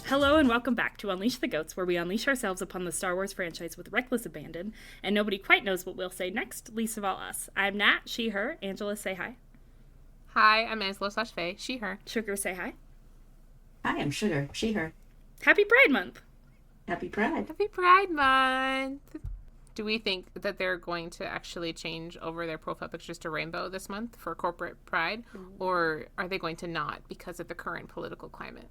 Hello and welcome back to Unleash the Goats, where we unleash ourselves upon the Star Wars franchise with reckless abandon, and nobody quite knows what we'll say next, least of all us. I'm Nat, she, her. Angela, say hi. Hi, I'm Angela/Faye, she, her. Sugar, say hi. Hi, I'm Sugar, she, her. Happy Pride Month! Happy Pride. Happy Pride Month! Do we think that they're going to actually change over their profile pictures to rainbow this month for corporate pride, or are they going to not because of the current political climate?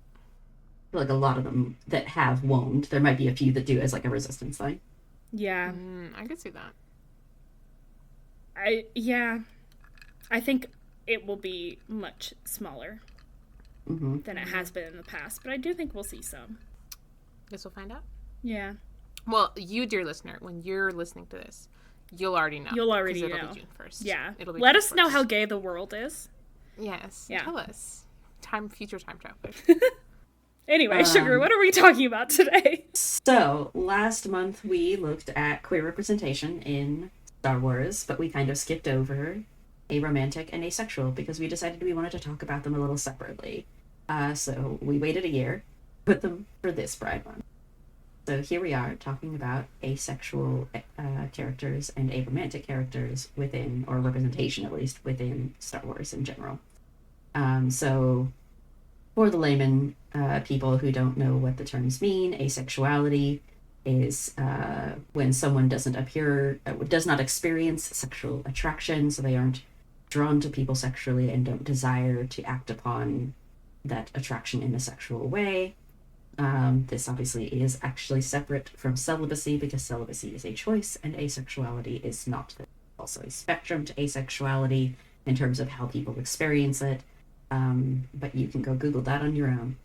I feel like a lot of them that have won't. There might be a few that do as like a resistance sign. Yeah. I could see that. I think it will be much smaller than it has been in the past, but I do think we'll see some. Guess we'll find out. Yeah. Well, you, dear listener, when you're listening to this, you'll already know. You'll already know. It'll be June 1st. Yeah. It'll be Let June us know 1st. how gay the world is. Yes. Yeah. Tell us. Future time traveler. Anyway, Sugar, what are we talking about today? So, last month we looked at queer representation in Star Wars, but we kind of skipped over aromantic and asexual because we decided we wanted to talk about them a little separately. So we waited a year, put them for this Pride Month. So here we are talking about asexual characters and aromantic characters within, or representation at least, within Star Wars in general. So for the layman, people who don't know what the terms mean, asexuality is when someone does not experience sexual attraction, so they aren't drawn to people sexually and don't desire to act upon that attraction in a sexual way. This obviously is actually separate from celibacy because celibacy is a choice and asexuality is not. There's also a spectrum to asexuality in terms of how people experience it, but you can go Google that on your own.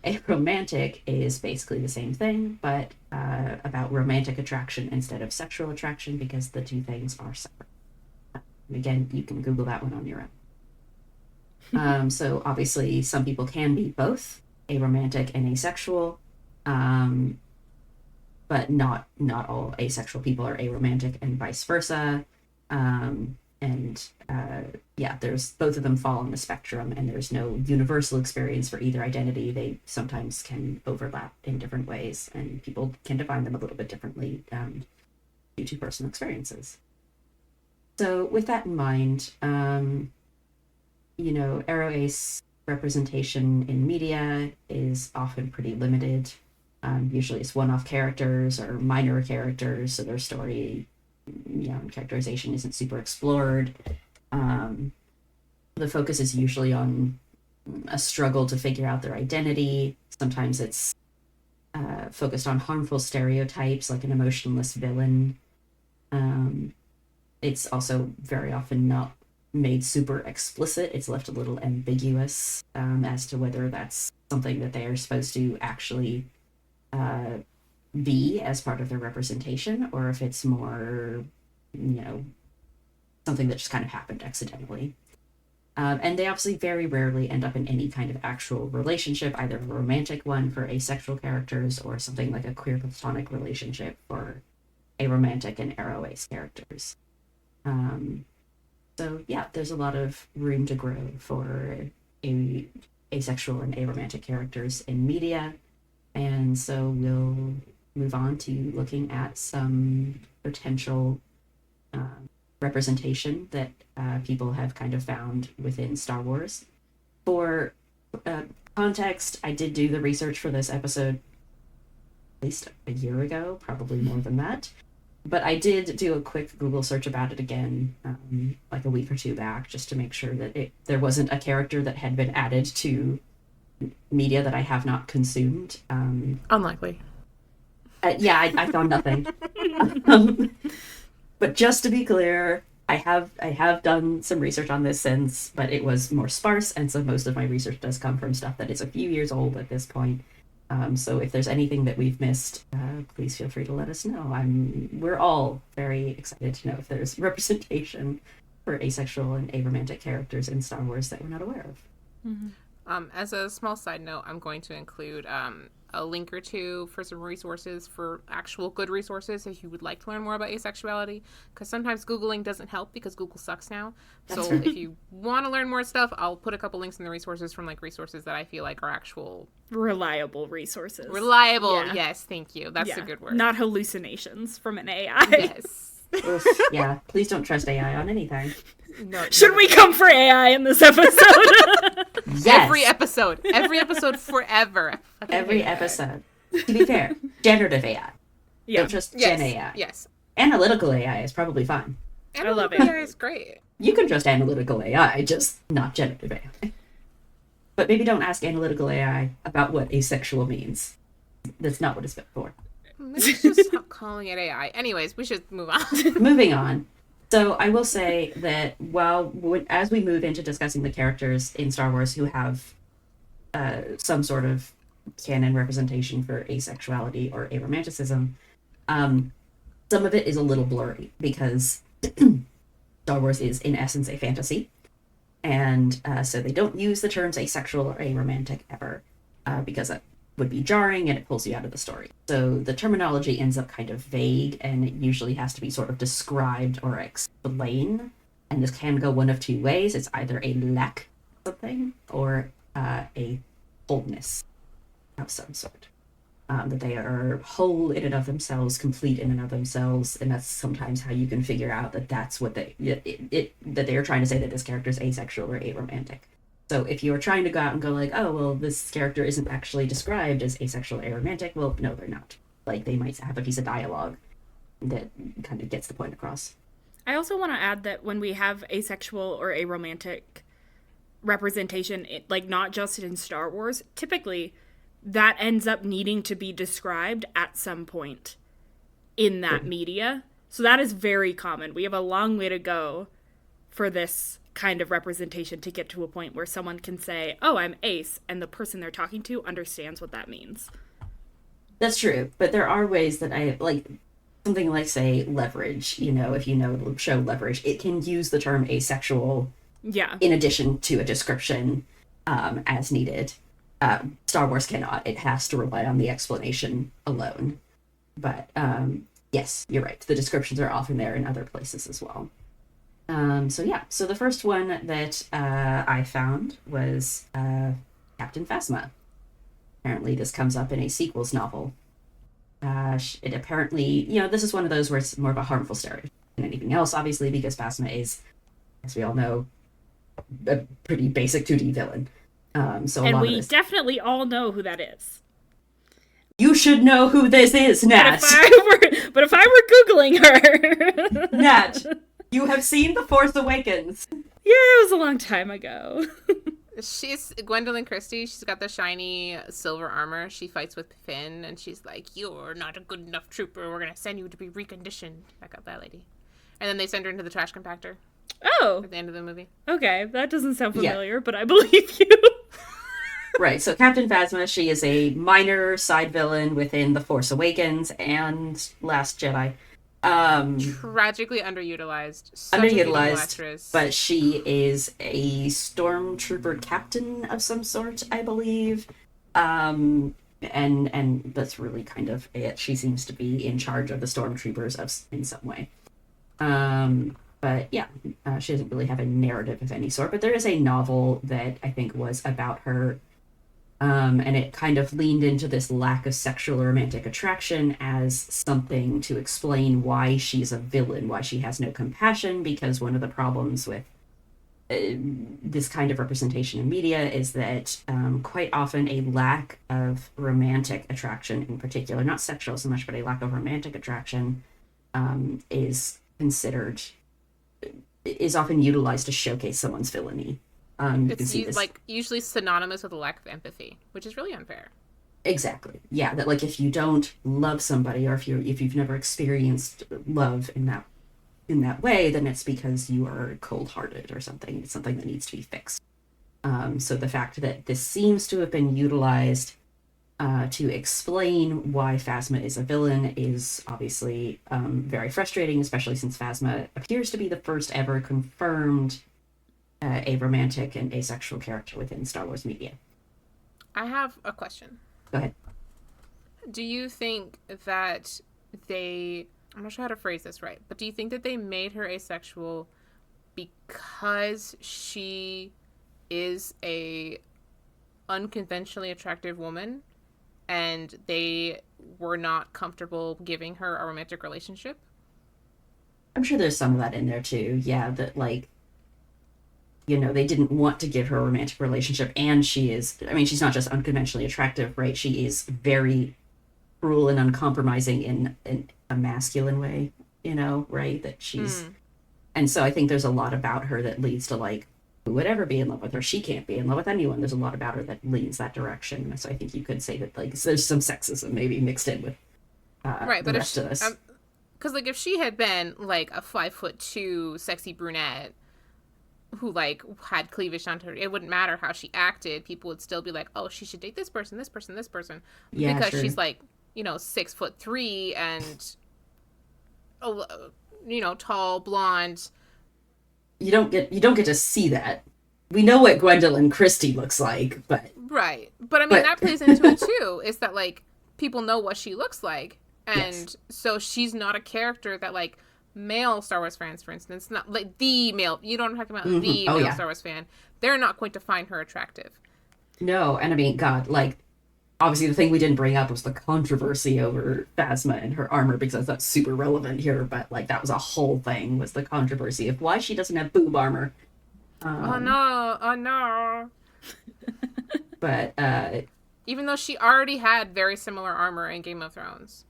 Aromantic is basically the same thing, but about romantic attraction instead of sexual attraction because the two things are separate. Again, you can Google that one on your own. So obviously some people can be both aromantic and asexual, but not all asexual people are aromantic and vice versa. There's both of them fall on the spectrum, and there's no universal experience for either identity. They sometimes can overlap in different ways, and people can define them a little bit differently due to personal experiences. So with that in mind, aro-ace representation in media is often pretty limited. Usually it's one-off characters or minor characters, so their story, and characterization isn't super explored. The focus is usually on a struggle to figure out their identity. Sometimes it's focused on harmful stereotypes, like an emotionless villain. It's also very often not made super explicit. It's left a little ambiguous as to whether that's something that they are supposed to actually be as part of their representation, or if it's more, something that just kind of happened accidentally. And they obviously very rarely end up in any kind of actual relationship, either a romantic one for asexual characters or something like a queer platonic relationship for aromantic and aro-ace characters. There's a lot of room to grow for asexual and aromantic characters in media. And so we'll move on to looking at some potential representation that people have kind of found within Star Wars. For context, I did do the research for this episode at least a year ago, probably more than that. But I did do a quick Google search about it again, like a week or two back, just to make sure that there wasn't a character that had been added to media that I have not consumed. Unlikely. I found nothing. But just to be clear, I have done some research on this since, but it was more sparse, and so most of my research does come from stuff that is a few years old at this point. So if there's anything that we've missed, please feel free to let us know. We're all very excited to know if there's representation for asexual and aromantic characters in Star Wars that we're not aware of. As a small side note, I'm going to include a link or two for some resources, for actual good resources if you would like to learn more about asexuality, because sometimes Googling doesn't help because Google sucks now. That's So right. if you want to learn more stuff, I'll put a couple links in the resources from like resources that I feel like are actual Reliable resources. reliable. Yeah. Yes, thank you. That's a good word. Not hallucinations from an AI. Yes. Oof, yeah, please don't trust AI on anything. No, Should we come for AI in this episode? Yes, Every episode forever. I fucking every hate AI. episode. To be fair, generative AI. Yeah. Don't trust Yes. Gen AI. Yes. Analytical AI is probably fine. I love it. AI is great. You can trust analytical AI, just not generative AI. But maybe don't ask analytical AI about what asexual means. That's not what it's meant for. Let's just stop calling it AI. Anyways, we should move on. Moving on. So I will say that as we move into discussing the characters in Star Wars who have some sort of canon representation for asexuality or aromanticism, some of it is a little blurry because Star Wars is in essence a fantasy, and so they don't use the terms asexual or aromantic ever because that would be jarring and it pulls you out of the story. So the terminology ends up kind of vague, and it usually has to be sort of described or explained. And this can go one of two ways. It's either a lack of something or a wholeness of some sort. That they are whole in and of themselves, complete in and of themselves, and that's sometimes how you can figure out that that's what that they are trying to say, that this character is asexual or aromantic. So if you're trying to go out and go like, oh, well, this character isn't actually described as asexual or aromantic, well, no, they're not. Like, they might have a piece of dialogue that kind of gets the point across. I also want to add that when we have asexual or aromantic representation, like not just in Star Wars, typically that ends up needing to be described at some point in that media. So that is very common. We have a long way to go for this kind of representation to get to a point where someone can say, oh, I'm ace, and the person they're talking to understands what that means. That's true, but there are ways that I like something like, say, Leverage. You know, if you know the show Leverage, it can use the term asexual in addition to a description as needed. Star Wars cannot. It has to rely on the explanation alone. But yes, you're right. The descriptions are often there in other places as well. So the first one that I found was Captain Phasma. Apparently this comes up in a sequels novel. It apparently, this is one of those where it's more of a harmful stereotype than anything else, obviously, because Phasma is, as we all know, a pretty basic 2D villain. And we definitely all know who that is. You should know who this is, Nat. But if I were Googling her... Nat, you have seen The Force Awakens. Yeah, it was a long time ago. She's Gwendolyn Christie. She's got the shiny silver armor. She fights with Finn, and she's like, "You're not a good enough trooper. We're gonna send you to be reconditioned." I got that lady. And then they send her into the trash compactor. Oh. At the end of the movie. Okay, that doesn't sound familiar, but I believe you. Right, so Captain Phasma, she is a minor side villain within The Force Awakens and Last Jedi. Tragically underutilized. But she is a stormtrooper captain of some sort, I believe. And that's really kind of it. She seems to be in charge of the stormtroopers in some way. But yeah, she doesn't really have a narrative of any sort. But there is a novel that I think was about her. And it kind of leaned into this lack of sexual or romantic attraction as something to explain why she's a villain, why she has no compassion, because one of the problems with this kind of representation in media is that quite often a lack of romantic attraction in particular, not sexual so much, but a lack of romantic attraction is often utilized to showcase someone's villainy. It's usually synonymous with a lack of empathy, which is really unfair. Exactly. Yeah, that like if you don't love somebody, or if you've never experienced love in that way, then it's because you are cold-hearted or something. It's something that needs to be fixed. So the fact that this seems to have been utilized to explain why Phasma is a villain is obviously very frustrating, especially since Phasma appears to be the first ever confirmed aromantic and asexual character within Star Wars media. I have a question. Go ahead. Do you think that I'm not sure how to phrase this right, but do you think that they made her asexual because she is a unconventionally attractive woman and they were not comfortable giving her a romantic relationship? I'm sure there's some of that in there too. Yeah, that like, they didn't want to give her a romantic relationship, and she's not just unconventionally attractive, right? She is very cruel and uncompromising in a masculine way, right? That she's, and so I think there's a lot about her that leads to like, who would ever be in love with her? She can't be in love with anyone. There's a lot about her that leans that direction. So I think you could say that like there's some sexism maybe mixed in with Right, the but rest of this. because like if she had been like a 5'2" sexy brunette who like had cleavage on her, it wouldn't matter how she acted. People would still be like, oh, she should date this person, this person, this person, Yeah, because true. she's like 6'3" and tall, blonde. You don't get to see that. We know what Gwendolyn Christie looks like, but Right, but I mean that plays into it too. Is that like people know what she looks like, and yes. so she's not a character that like male Star Wars fans, for instance, not like the male. You know what I'm talking about? The male Star Wars fan. They're not going to find her attractive. No, and I mean, God, like obviously the thing we didn't bring up was the controversy over Phasma and her armor, because that's super relevant here, but like that was a whole thing, was the controversy of why she doesn't have boob armor. Oh no. But even though she already had very similar armor in Game of Thrones.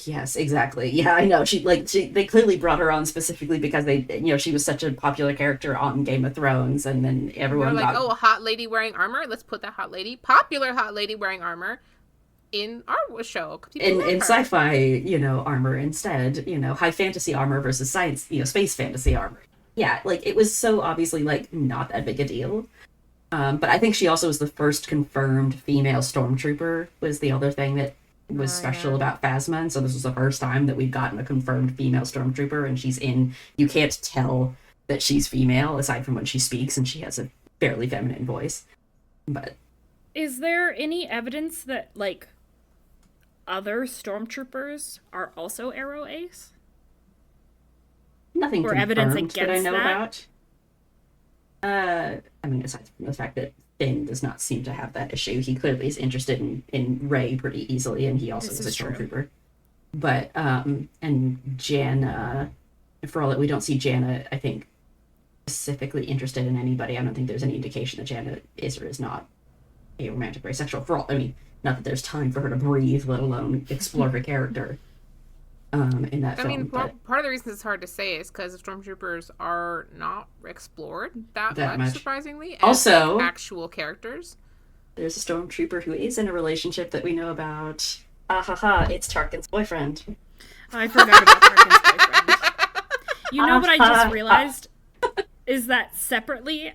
yes, exactly. Yeah, I know. They clearly brought her on specifically because she was such a popular character on Game of Thrones, and then everyone They're like, oh, a hot lady wearing armor. Let's put that popular hot lady wearing armor in our show. In sci-fi, armor instead, high fantasy armor versus science, space fantasy armor. Yeah, like it was so obviously like not that big a deal. But I think she also was the first confirmed female stormtrooper, was the other thing that was special about Phasma. And so this was the first time that we've gotten a confirmed female stormtrooper, and you can't tell that she's female aside from when she speaks, and she has a fairly feminine voice. But is there any evidence that like other stormtroopers are also Arrow Ace? Nothing or confirmed evidence against that I know that? about. I mean, aside from the fact that Finn does not seem to have that issue, he clearly is interested in Rey pretty easily, and he also is a stormtrooper. But and Janna, for all that we don't see Janna, I think, specifically interested in anybody. I don't think there's any indication that Janna is or is not a romantic or asexual. For all, I mean, not that there's time for her to breathe, let alone explore her character. In that film. I mean, part of the reason it's hard to say is because stormtroopers are not explored that much, surprisingly. Also, like actual characters. There's a stormtrooper who is in a relationship that we know about. It's Tarkin's boyfriend. I forgot about Tarkin's boyfriend. You know what I just realized? Is that separately,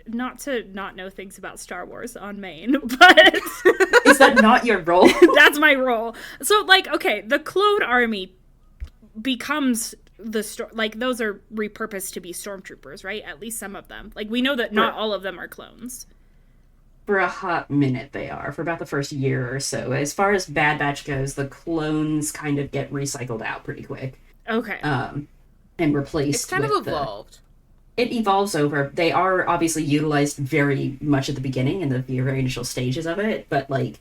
not to not know things about Star Wars on main, but is that not your role? That's my role. So, like, okay, the clone army becomes those are repurposed to be stormtroopers, right? At least some of them. Like, we know that not all of them are clones. For a hot minute, they are. For about the first year or so. As far as Bad Batch goes, the clones kind of get recycled out pretty quick. Okay. And replaced. It's kind of evolved. It evolves over. They are obviously utilized very much at the beginning in the very initial stages of it, but like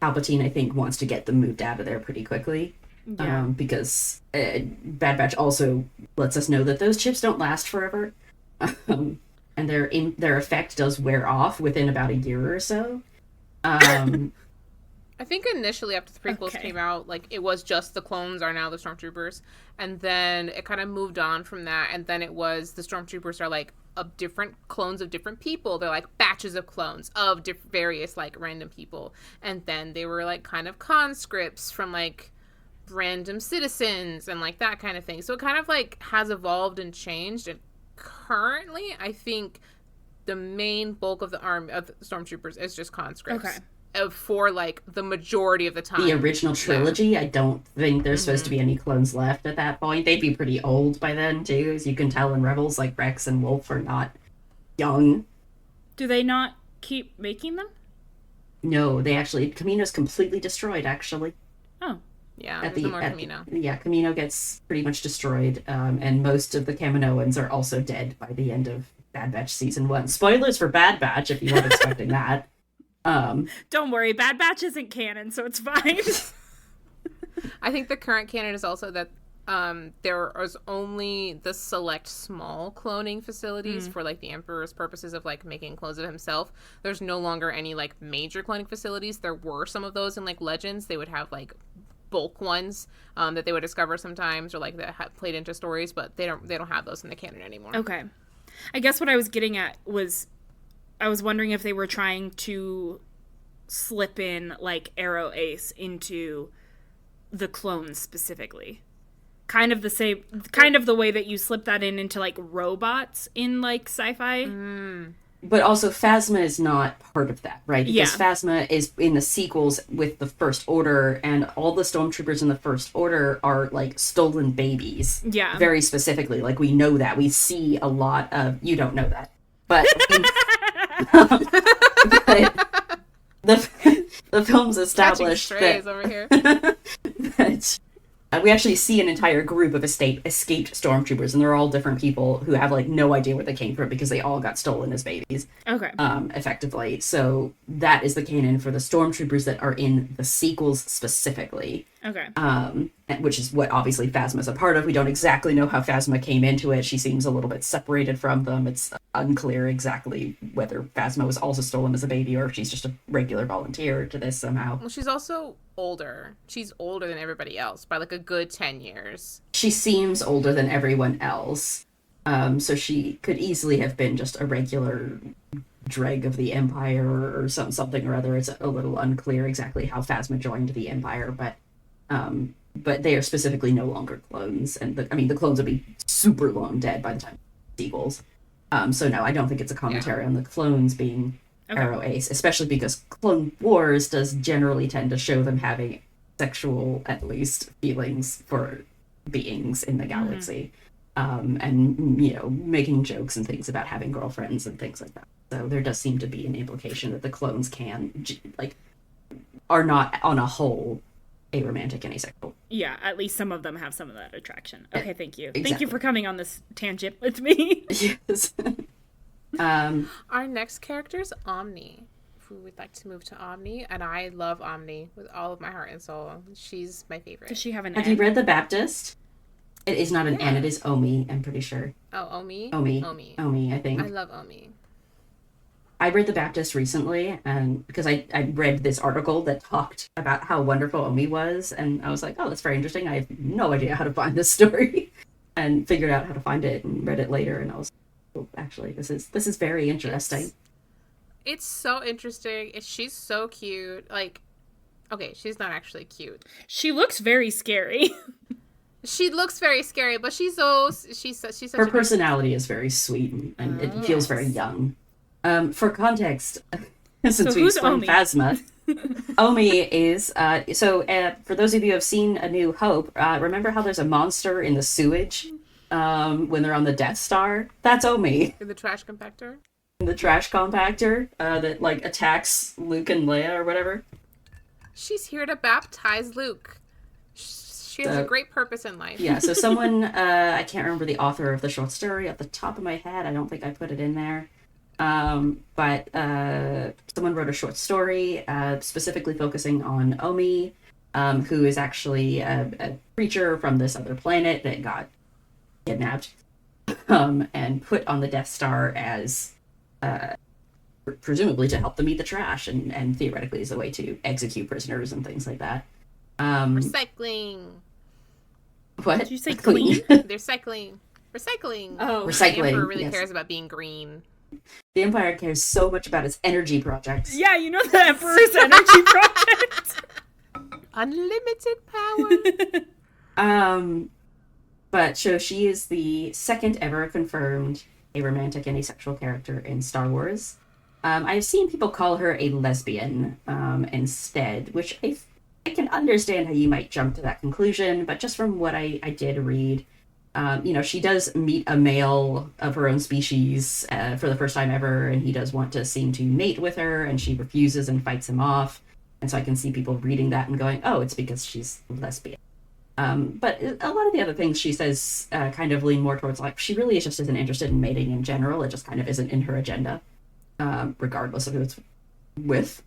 Palpatine, I think, wants to get them moved out of there pretty quickly. Yeah. Because Bad Batch also lets us know that those chips don't last forever, and their effect does wear off within about a year or so. I think initially after the prequels came out, like it was just the clones are now the stormtroopers, and then it kind of moved on from that, and then it was the stormtroopers are like of different clones of different people. They're like batches of clones of various like random people, and then they were like kind of conscripts from like random citizens and like that kind of thing. So it kind of like has evolved and changed, and currently I think the main bulk of the army of stormtroopers is just conscripts. Okay. For like the majority of the time. The original trilogy, I don't think there's supposed to be any clones left at that point. They'd be pretty old by then too, as you can tell in Rebels. Like Rex and Wolf are not young. Do they not keep making them? No, they actually Camino's completely destroyed. Actually, Oh, Yeah, at there's the no more at, Camino. yeah, Camino gets pretty much destroyed, and most of the Kaminoans are also dead by the end of Bad Batch season 1. Spoilers for Bad Batch if you weren't expecting that. don't worry, Bad Batch isn't canon, so it's fine. I think the current canon is also that there is only the select small cloning facilities for like the Emperor's purposes of like making clones of himself. There's no longer any like major cloning facilities. There were some of those in like Legends. They would have like bulk ones that they would discover sometimes, or like that played into stories, but they don't have those in the canon anymore. Okay. I guess what I was getting at was I was wondering if they were trying to slip in like Arrow Ace into the clones specifically. Kind of the way that you slip that into like robots in like sci-fi. But also, Phasma is not part of that, right? Because Yeah. Phasma is in the sequels with the First Order, and all the Stormtroopers in the First Order are, like, stolen babies. Yeah. Very specifically. Like, we know that. We see a lot of... You don't know that. But... but the films established Catching strays that... over here. that we actually see an entire group of escaped stormtroopers, and they're all different people who have like no idea where they came from because they all got stolen as babies. Okay. Effectively. So that is the canon for the stormtroopers that are in the sequels specifically. Okay. Which is what obviously Phasma's a part of. We don't exactly know how Phasma came into it. She seems a little bit separated from them. It's unclear exactly whether Phasma was also stolen as a baby or if she's just a regular volunteer to this somehow. Well, she's also older. She's older than everybody else by like a good 10 years. She seems older than everyone else. So she could easily have been just a regular dreg of the Empire or something or other. It's a little unclear exactly how Phasma joined the Empire, but they are specifically no longer clones. And the clones would be super long dead by the time of the sequels. So no, I don't think it's a commentary on the clones being Arrow Ace, especially because Clone Wars does generally tend to show them having sexual, at least, feelings for beings in the galaxy. And, making jokes and things about having girlfriends and things like that. So there does seem to be an implication that the clones are not, on a whole, aromantic and asexual. Yeah, at least some of them have some of that attraction. Okay, thank you. Thank Exactly. you for coming on this tangent with me. Yes. Our next character is Omni. We would like to move to Omni, and I love Omni with all of my heart and soul. She's my favorite. Does she have an Have N? you read The Baptist? It is not an N, it is Omi, I'm pretty sure. Oh, Omi? Omi, I think. I love Omi. I read The Baptist recently, and because I read this article that talked about how wonderful Omi was, and I was like, oh, that's very interesting. I have no idea how to find this story, and figured out how to find it and read it later, and I was like, oh, actually, this is very interesting. It's so interesting. She's so cute. Like, okay, she's not actually cute. She looks very scary. She looks very scary, but she's such Her a personality is very sweet, and it feels very young. For context, since we who's explained Omi? Phasma, Omi is, for those of you who have seen A New Hope, remember how there's a monster in the sewage when they're on the Death Star? That's Omi. the trash compactor. The trash compactor that, like, attacks Luke and Leia or whatever. She's here to baptize Luke. She has a great purpose in life. Yeah, so someone, I can't remember the author of the short story off the top of my head. I don't think I put it in there. But someone wrote a short story specifically focusing on Omi, who is actually a creature from this other planet that got kidnapped and put on the Death Star as presumably to help them eat the trash and theoretically as a way to execute prisoners and things like that. Recycling. What? Did you say clean? They're cycling. Recycling. Oh. The Emperor Recycling, really yes. cares about being green. The Empire cares so much about its energy projects. Yeah, you know the Emperor's energy project. Unlimited power. But so she is the second ever confirmed aromantic and asexual character in Star Wars. I've seen people call her a lesbian instead, which I can understand how you might jump to that conclusion, but just from what I did read, She does meet a male of her own species for the first time ever, and he does want to seem to mate with her, and she refuses and fights him off. And so I can see people reading that and going, oh, it's because she's lesbian. But a lot of the other things she says kind of lean more towards like she really just isn't interested in mating in general. It just kind of isn't in her agenda, regardless of who it's with.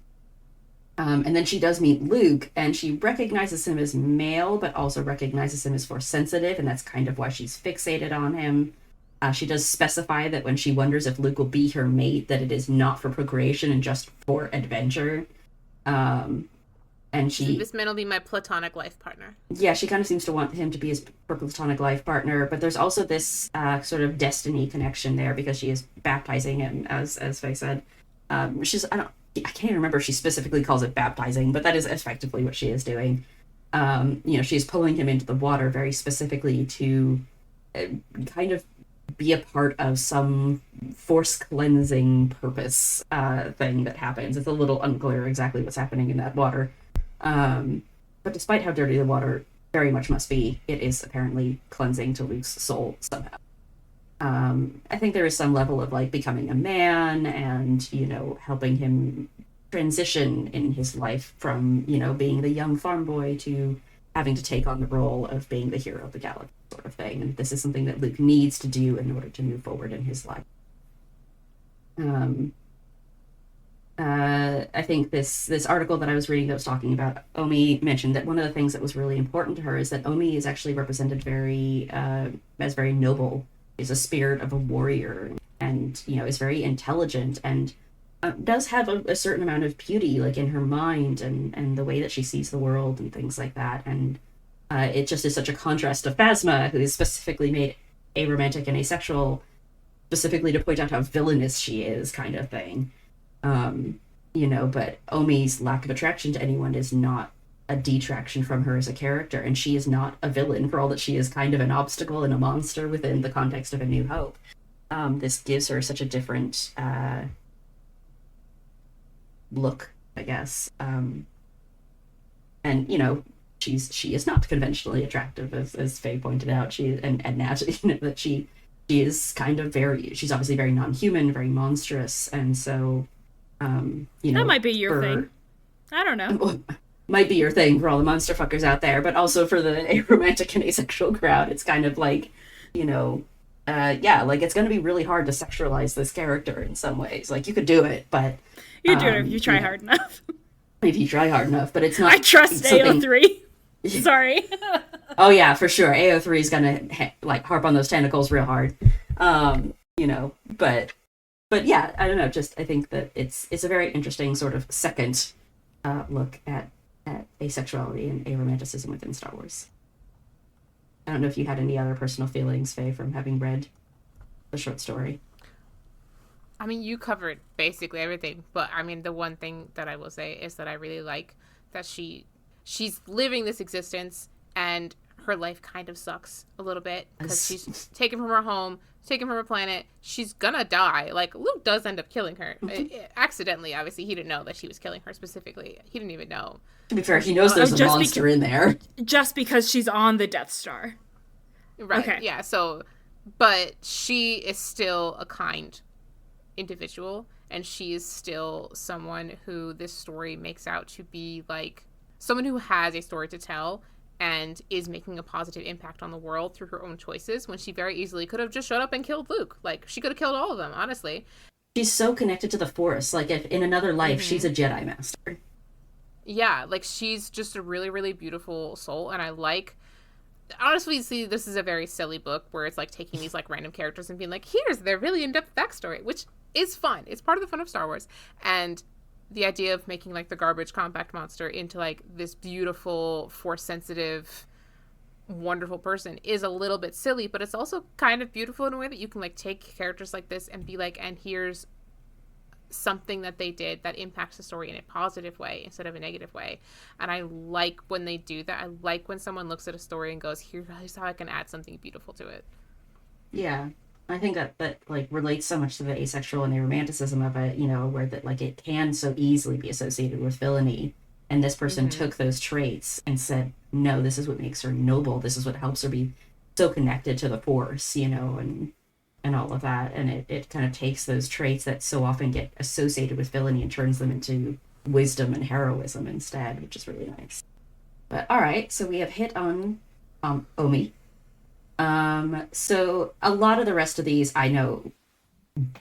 And then she does meet Luke, and she recognizes him as male, but also recognizes him as force sensitive, and that's kind of why she's fixated on him. She does specify that when she wonders if Luke will be her mate, that it is not for procreation and just for adventure. And this man will be my platonic life partner. Yeah, she kind of seems to want him to be his platonic life partner, but there's also this sort of destiny connection there because she is baptizing him, as Faye said. I can't even remember if she specifically calls it baptizing, but that is effectively what she is doing. She's pulling him into the water very specifically to kind of be a part of some force cleansing purpose thing that happens. It's a little unclear exactly what's happening in that water. But despite how dirty the water very much must be, it is apparently cleansing to Luke's soul somehow. I think there is some level of like becoming a man and, helping him transition in his life from, being the young farm boy to having to take on the role of being the hero of the galaxy sort of thing. And this is something that Luke needs to do in order to move forward in his life. I think this article that I was reading that was talking about Omi mentioned that one of the things that was really important to her is that Omi is actually represented as very noble, is a spirit of a warrior, and is very intelligent and does have a certain amount of beauty like in her mind and the way that she sees the world and things like that. And it just is such a contrast to Phasma, who is specifically made aromantic and asexual specifically to point out how villainous she is, kind of thing. But Omi's lack of attraction to anyone is not a detraction from her as a character, and she is not a villain for all that she is kind of an obstacle and a monster within the context of A New Hope. This gives her such a different look, I guess. She is not conventionally attractive, as Faye pointed out. And Nat, that she is kind of she's obviously very non-human, very monstrous, and so that might be your thing. I don't know. Might be your thing for all the monster fuckers out there, but also for the aromantic and asexual crowd, it's kind of like, it's going to be really hard to sexualize this character in some ways. Like, you could do it, but you do it if you try hard enough. If you try hard enough, but it's not. I trust AO3. Sorry. Oh yeah, for sure. AO3 is gonna harp on those tentacles real hard. But yeah, I don't know. Just I think that it's a very interesting sort of second look at asexuality and aromanticism within Star Wars. I don't know if you had any other personal feelings, Faye, from having read the short story. I mean, you covered basically everything, but I mean, the one thing that I will say is that I really like that she's living this existence and her life kind of sucks a little bit because she's taken from her home, taken from her planet. She's gonna die. Like, Luke does end up killing her. Accidentally, obviously. He didn't know that she was killing her specifically. He didn't even know. To be fair, he knows there's a monster in there. Just because she's on the Death Star. Right, okay. Yeah, so, but she is still a kind individual, and she is still someone who this story makes out to be, like, someone who has a story to tell and is making a positive impact on the world through her own choices when she very easily could have just showed up and killed Luke. Like, she could have killed all of them, honestly. She's so connected to the Force. Like, if in another life, she's a Jedi Master. Yeah, like, she's just a really, really beautiful soul, and I like... Honestly, see, this is a very silly book where it's, like, taking these, like, random characters and being like, here's their really in-depth backstory, which is fun. It's part of the fun of Star Wars. And the idea of making, like, the garbage compact monster into, like, this beautiful, force-sensitive, wonderful person is a little bit silly, but it's also kind of beautiful in a way that you can, like, take characters like this and be like, and here's something that they did that impacts the story in a positive way instead of a negative way. And I like when they do that. I like when someone looks at a story and goes, here's how I can add something beautiful to it. Yeah. I think that like relates so much to the asexual and the romanticism of it, where that like it can so easily be associated with villainy. And this person took those traits and said, no, this is what makes her noble. This is what helps her be so connected to the Force, and all of that. And it kind of takes those traits that so often get associated with villainy and turns them into wisdom and heroism instead, which is really nice. But all right, so we have hit on Omi. So a lot of the rest of these I know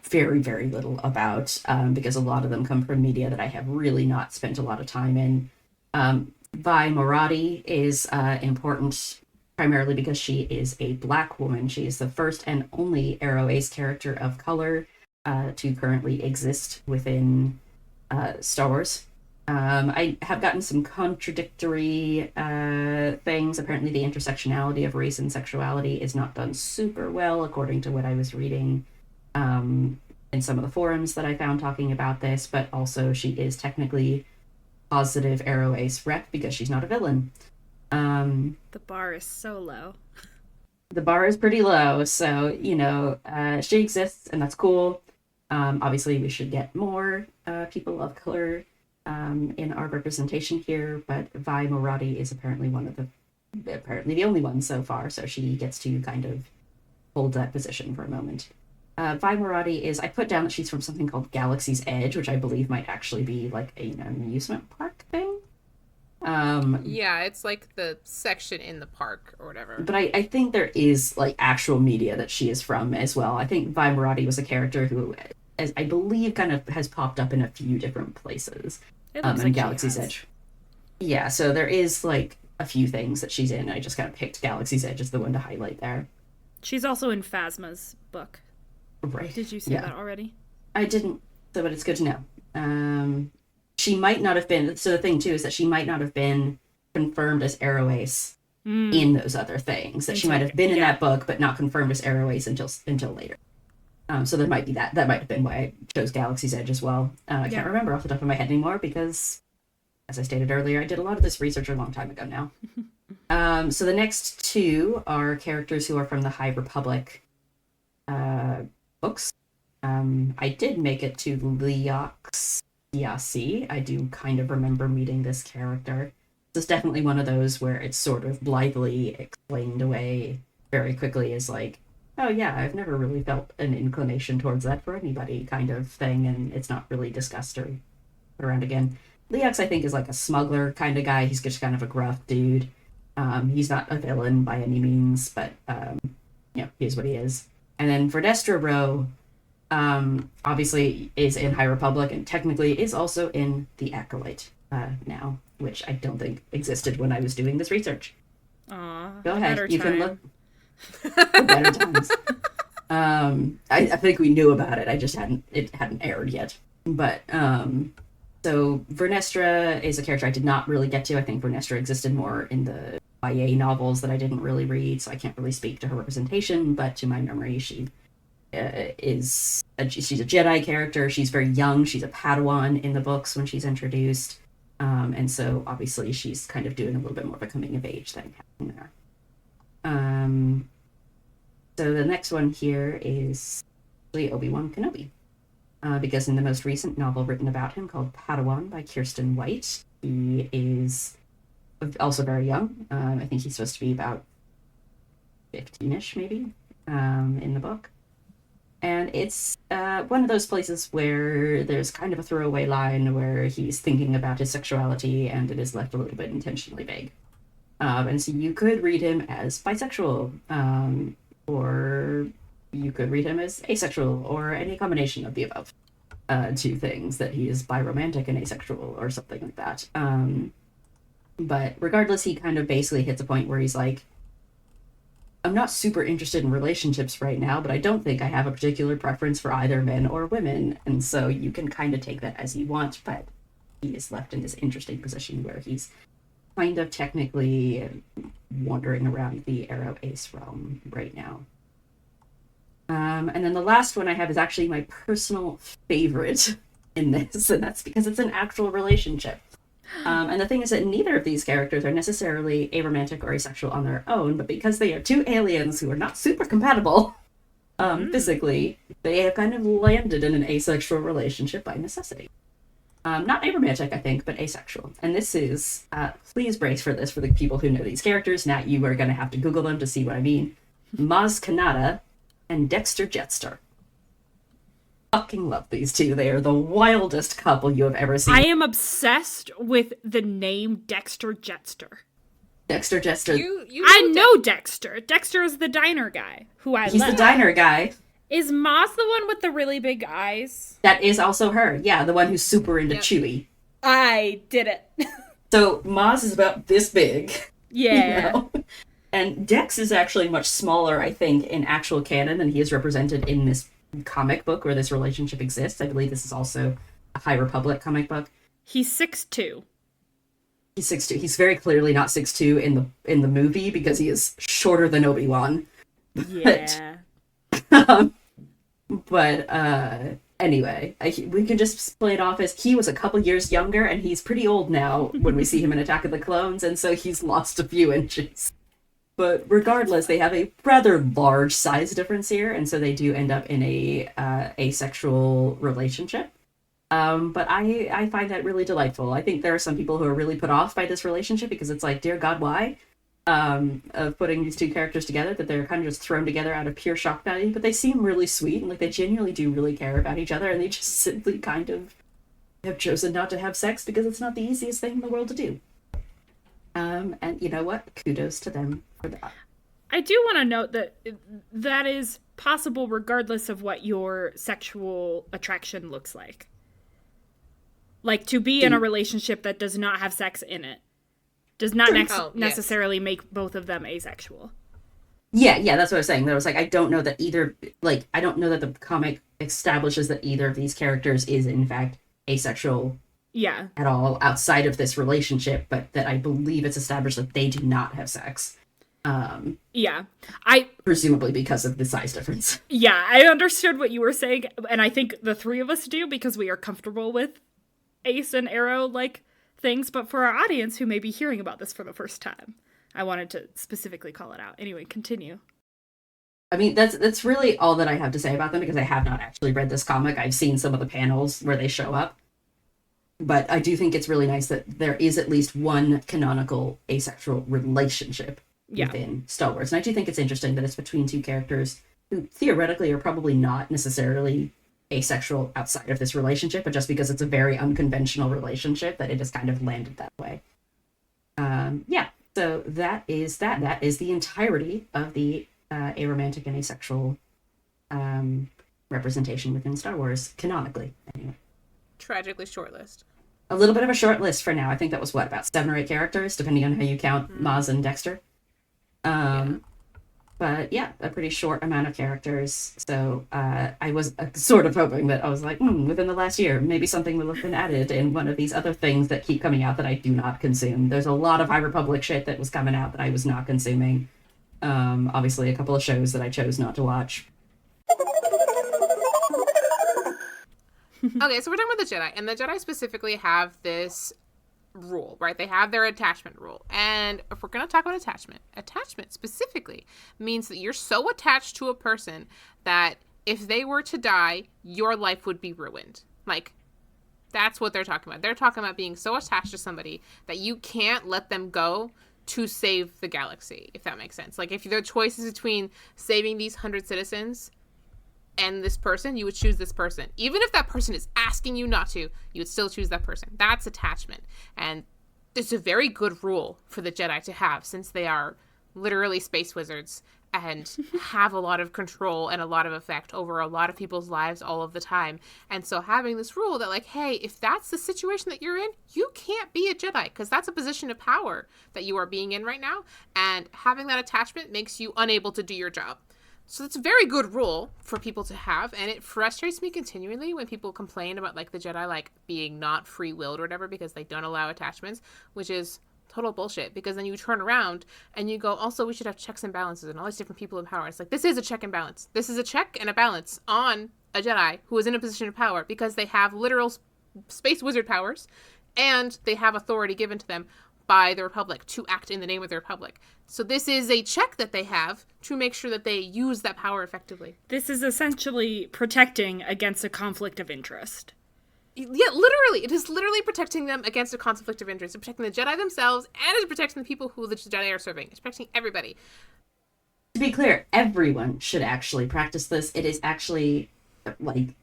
very, very little about, because a lot of them come from media that I have really not spent a lot of time in. Vi Moradi is important primarily because she is a Black woman. She is the first and only Arrow Ace character of color to currently exist within Star Wars. I have gotten some contradictory things. Apparently, the intersectionality of race and sexuality is not done super well, according to what I was reading in some of the forums that I found talking about this. But also, she is technically positive Arrow Ace rep because she's not a villain. The bar is so low. The bar is pretty low, so she exists, and that's cool. Obviously, we should get more people of color in our representation here, but Vi Moradi is apparently the only one so far, so she gets to kind of hold that position for a moment. Vi Moradi is, I put down that she's from something called Galaxy's Edge, which I believe might actually be like an amusement park thing. Yeah, it's like the section in the park or whatever. But I think there is like actual media that she is from as well. I think Vi Moradi was a character who, as I believe, kind of has popped up in a few different places. In Galaxy's Edge. Yeah, so there is like a few things that she's in. I just kind of picked Galaxy's Edge as the one to highlight there. She's also in Phasma's book. Right. Did you say that already? I didn't, but it's good to know. She might not have been, so the thing too is that she might not have been confirmed as Arrow Ace in those other things. That she might have been in that book, but not confirmed as Arrow Ace until later. So there might be that. That might have been why I chose Galaxy's Edge as well. I can't remember off the top of my head anymore because, as I stated earlier, I did a lot of this research a long time ago now. So the next two are characters who are from the High Republic books. I did make it to Leox Yasi. I do kind of remember meeting this character. This is definitely one of those where it's sort of blithely explained away very quickly as like, oh yeah, I've never really felt an inclination towards that for anybody kind of thing, and it's not really discussed or put around again. Leox, I think, is like a smuggler kind of guy. He's just kind of a gruff dude. He's not a villain by any means, but he's what he is. And then Verdestra Row, obviously is in High Republic and technically is also in the Acolyte now, which I don't think existed when I was doing this research. Aww. Go ahead, you can look. Better times. I think we knew about it. It hadn't aired yet. But so Vernestra is a character I did not really get to. I think Vernestra existed more in the YA novels that I didn't really read, so I can't really speak to her representation. But to my memory, she's a Jedi character. She's very young. She's a Padawan in the books when she's introduced, and so obviously she's kind of doing a little bit more of a coming of age thing happening there. So the next one here is Obi-Wan Kenobi. Because in the most recent novel written about him called Padawan by Kirsten White, he is also very young. I think he's supposed to be about 15-ish maybe in the book. And it's one of those places where there's kind of a throwaway line where he's thinking about his sexuality and it is left a little bit intentionally vague. And so you could read him as bisexual, or you could read him as asexual, or any combination of the above. Two things, that he is biromantic and asexual, or something like that. But regardless, he kind of basically hits a point where he's like, I'm not super interested in relationships right now, but I don't think I have a particular preference for either men or women. And so you can kind of take that as you want, but he is left in this interesting position where he's kind of technically wandering around the Arrow Ace realm right now. And then the last one I have is actually my personal favorite in this, and that's because it's an actual relationship. And the thing is that neither of these characters are necessarily aromantic or asexual on their own, but because they are two aliens who are not super compatible physically, they have kind of landed in an asexual relationship by necessity. Not aromantic, I think, but asexual. And this is, please brace for this for the people who know these characters. Now you are going to have to Google them to see what I mean. Maz Kanata and Dexter Jetster. Fucking love these two. They are the wildest couple you have ever seen. I am obsessed with the name Dexter Jetster. Dexter Jetster. I know Dexter. Dexter is the diner guy who I He's love. the diner guy. Is Moss the one with the really big eyes? That is also her. Yeah, the one who's super into Chewie. I did it. So Maz is about this big. Yeah. You know? And Dex is actually much smaller, I think, in actual canon than he is represented in this comic book where this relationship exists. I believe this is also a High Republic comic book. He's 6'2". He's 6'2". He's very clearly not 6'2" in the movie because he is shorter than Obi-Wan. Yeah. But anyway, we can just play it off as he was a couple years younger, and he's pretty old now when we see him in Attack of the Clones, and so he's lost a few inches. But regardless, they have a rather large size difference here, and so they do end up in a asexual relationship. But I find that really delightful. I think there are some people who are really put off by this relationship because it's like, dear God, why? Of putting these two characters together, that they're kind of just thrown together out of pure shock value, but they seem really sweet, and like they genuinely do really care about each other, and they just simply kind of have chosen not to have sex because it's not the easiest thing in the world to do. And you know what? Kudos to them for that. I do want to note that that is possible regardless of what your sexual attraction looks like. Like, to be in a relationship that does not have sex in it does not necessarily make both of them asexual. Yeah, that's what I was saying. That was like, I don't know that the comic establishes that either of these characters is in fact asexual at all outside of this relationship, but that I believe it's established that they do not have sex. Presumably because of the size difference. Yeah, I understood what you were saying, and I think the three of us do because we are comfortable with Ace and Arrow like things, but for our audience who may be hearing about this for the first time, I wanted to specifically call it out. Anyway, continue. I mean, that's really all that I have to say about them because I have not actually read this comic. I've seen some of the panels where they show up. But I do think it's really nice that there is at least one canonical asexual relationship within Star Wars. And I do think it's interesting that it's between two characters who theoretically are probably not necessarily asexual outside of this relationship, but just because it's a very unconventional relationship that it has kind of landed that way. So that is that. That is the entirety of the aromantic and asexual representation within Star Wars, canonically, anyway. Tragically short list. A little bit of a short list for now. I think that was, about 7 or 8 characters, depending on how you count Maz and Dexter. But yeah, a pretty short amount of characters. So I was sort of hoping that I was like, within the last year, maybe something will have been added in one of these other things that keep coming out that I do not consume. There's a lot of High Republic shit that was coming out that I was not consuming. Obviously, a couple of shows that I chose not to watch. Okay, so we're talking about the Jedi, and the Jedi specifically have this rule, right? They have their attachment rule. And if we're going to talk about attachment specifically means that you're so attached to a person that if they were to die, your life would be ruined. Like, that's what they're talking about. They're talking about being so attached to somebody that you can't let them go to save the galaxy, if that makes sense. Like, if the choice is between saving these 100 citizens and this person, you would choose this person. Even if that person is asking you not to, you would still choose that person. That's attachment. And it's a very good rule for the Jedi to have, since they are literally space wizards and have a lot of control and a lot of effect over a lot of people's lives all of the time. And so having this rule that, like, hey, if that's the situation that you're in, you can't be a Jedi, because that's a position of power that you are being in right now. And having that attachment makes you unable to do your job. So it's a very good rule for people to have, and it frustrates me continually when people complain about, like, the Jedi, like, being not free-willed or whatever because they don't allow attachments, which is total bullshit, because then you turn around and you go, also, we should have checks and balances and all these different people in power. It's like, this is a check and balance. This is a check and a balance on a Jedi who is in a position of power because they have literal space wizard powers, and they have authority given to them by the Republic to act in the name of the Republic. So this is a check that they have to make sure that they use that power effectively. This is essentially protecting against a conflict of interest. Yeah, literally. It is literally protecting them against a conflict of interest. It's protecting the Jedi themselves, and it's protecting the people who the Jedi are serving. It's protecting everybody. To be clear, everyone should actually practice this. It is actually like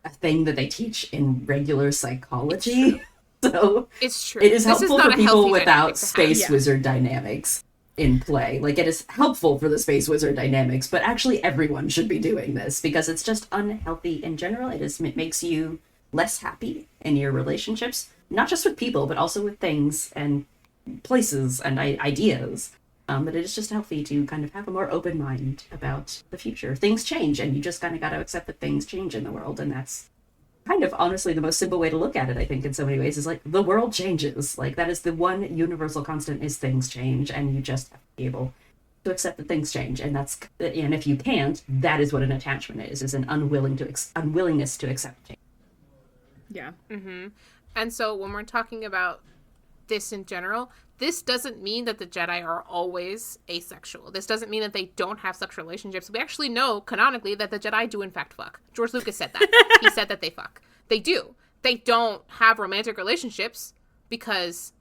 a thing that they teach in regular psychology. So It's true. it is helpful for people without space space wizard dynamics in play. Like, it is helpful for the space wizard dynamics, but actually everyone should be doing this because it's just unhealthy in general. It makes you less happy in your relationships, not just with people, but also with things and places and ideas. But it is just healthy to kind of have a more open mind about the future. Things change, and you just kind of got to accept that things change in the world, and that's kind of honestly the most simple way to look at it, I think, in so many ways, is like, the world changes. Like, that is the one universal constant, is things change, and you just have to be able to accept that things change. And if you can't, that is what an attachment is an unwillingness to accept change. Yeah. Mm-hmm. And so when we're talking about this in general, this doesn't mean that the Jedi are always asexual. This doesn't mean that they don't have sexual relationships. We actually know, canonically, that the Jedi do in fact fuck. George Lucas said that. He said that they fuck. They do. They don't have romantic relationships because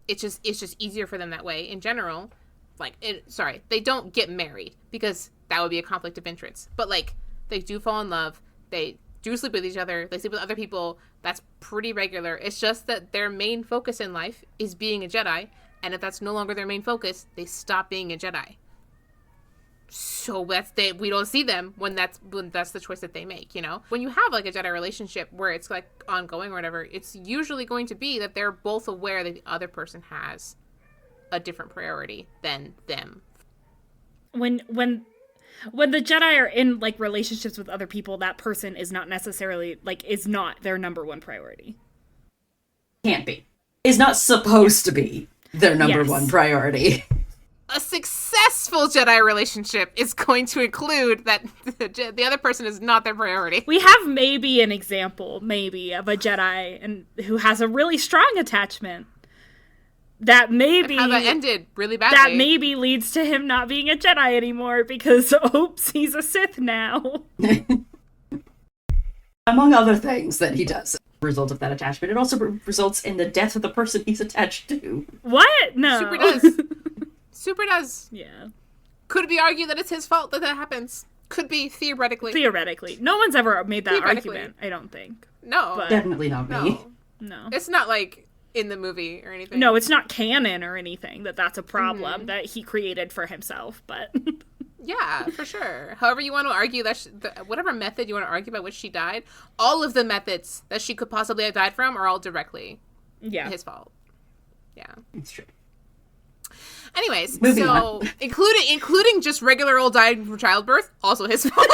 it's just easier for them that way in general. They don't get married because that would be a conflict of interest. But, like, they do fall in love. They do sleep with each other. They sleep with other people. That's pretty regular. It's just that their main focus in life is being a Jedi, and if that's no longer their main focus, they stop being a Jedi. So we don't see them when that's the choice that they make, you know? When you have, like, a Jedi relationship where it's, like, ongoing or whatever, it's usually going to be that they're both aware that the other person has a different priority than them. When the Jedi are in, like, relationships with other people, that person is not necessarily, like, is not their number one priority. Can't be. Is not supposed to be their number one priority. A successful Jedi relationship is going to include that the other person is not their priority. We have maybe an example, of a Jedi who has a really strong attachment. That maybe how that ended really badly. That maybe leads to him not being a Jedi anymore because, oops, he's a Sith now. Among other things that he does as a result of that attachment, it also results in the death of the person he's attached to. What? No. Super does. Super does. Yeah. Could be argued that it's his fault that happens. Could be, theoretically. Theoretically. No one's ever made that argument, I don't think. No. But definitely not me. No. It's not like in the movie or anything. No, it's not canon or anything that's a problem that he created for himself, but... Yeah, for sure. However you want to argue that whatever method you want to argue by which she died, all of the methods that she could possibly have died from are all directly his fault. Yeah. It's true. Anyways, Moving on. including just regular old dying from childbirth, also his fault.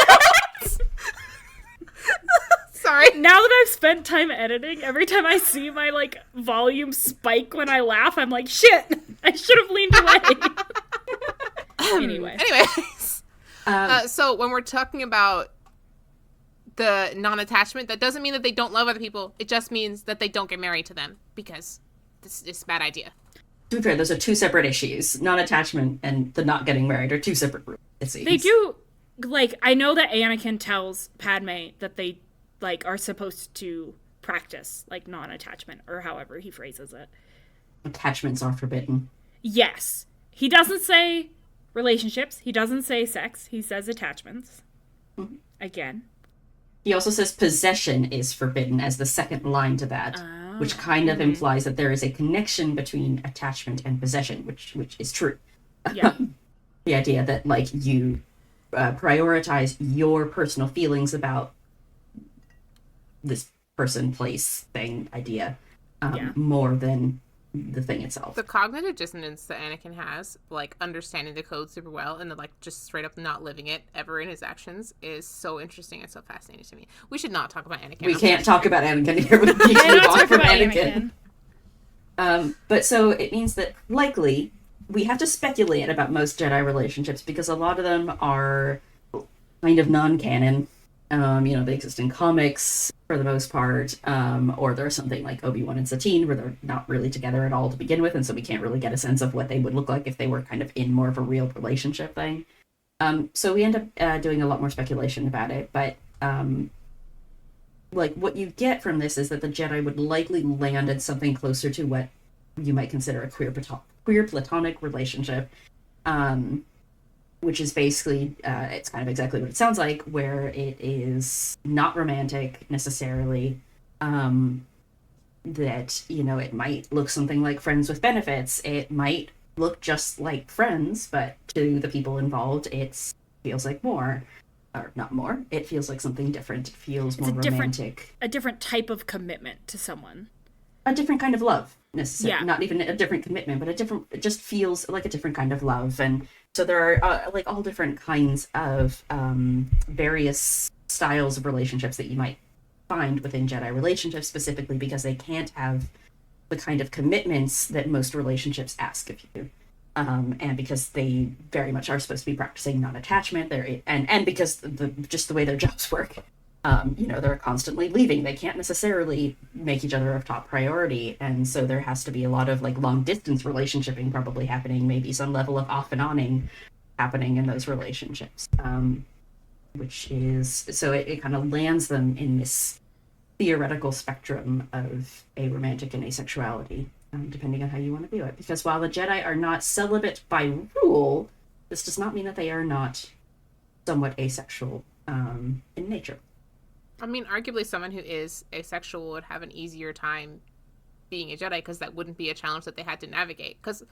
Sorry. Now that I've spent time editing, every time I see my, like, volume spike when I laugh, I'm like, shit, I should have leaned away. Anyways. So when we're talking about the non-attachment, that doesn't mean that they don't love other people. It just means that they don't get married to them because this is a bad idea. To be fair, those are two separate issues. Non-attachment and the not getting married are two separate groups, it seems. They do, like, I know that Anakin tells Padme that they, like, are supposed to practice, like, non-attachment, or however he phrases it. Attachments are forbidden. Yes. He doesn't say relationships. He doesn't say sex. He says attachments. Mm-hmm. Again. He also says possession is forbidden as the second line to that, which kind of implies that there is a connection between attachment and possession, which is true. Yeah. The idea that, like, you prioritize your personal feelings about this person, place, thing, idea, more than the thing itself. The cognitive dissonance that Anakin has, like, understanding the code super well and then, like, just straight up not living it ever in his actions is so interesting and so fascinating to me. We should not talk about Anakin. We can't talk about Anakin here. We need to move on from Anakin. But so it means that likely we have to speculate about most Jedi relationships because a lot of them are kind of non-canon. They exist in comics for the most part, or there's something like Obi-Wan and Satine where they're not really together at all to begin with, and so we can't really get a sense of what they would look like if they were kind of in more of a real relationship thing. So we end up doing a lot more speculation about it, but what you get from this is that the Jedi would likely land at something closer to what you might consider a queer platonic relationship. which is basically, it's kind of exactly what it sounds like, where it is not romantic necessarily. That, it might look something like Friends with Benefits. It might look just like Friends, but to the people involved, it feels like more. Or not more. It feels like something different. It feels more romantic. A different type of commitment to someone. A different kind of love, necessarily. Yeah. Not even a different commitment, but it just feels like a different kind of love. And so there are like all different kinds of various styles of relationships that you might find within Jedi relationships, specifically because they can't have the kind of commitments that most relationships ask of you. And because they very much are supposed to be practicing non-attachment, and because just the way their jobs work, they're constantly leaving. They can't necessarily make each other a top priority, and so there has to be a lot of like long distance relationshiping probably happening, maybe some level of off and oning happening in those relationships, which is so it kind of lands them in this theoretical spectrum of aromantic and asexuality. Depending on how you want to view it. Because while the Jedi are not celibate by rule, this does not mean that they are not somewhat asexual in nature. I mean, arguably someone who is asexual would have an easier time being a Jedi because that wouldn't be a challenge that they had to navigate. Because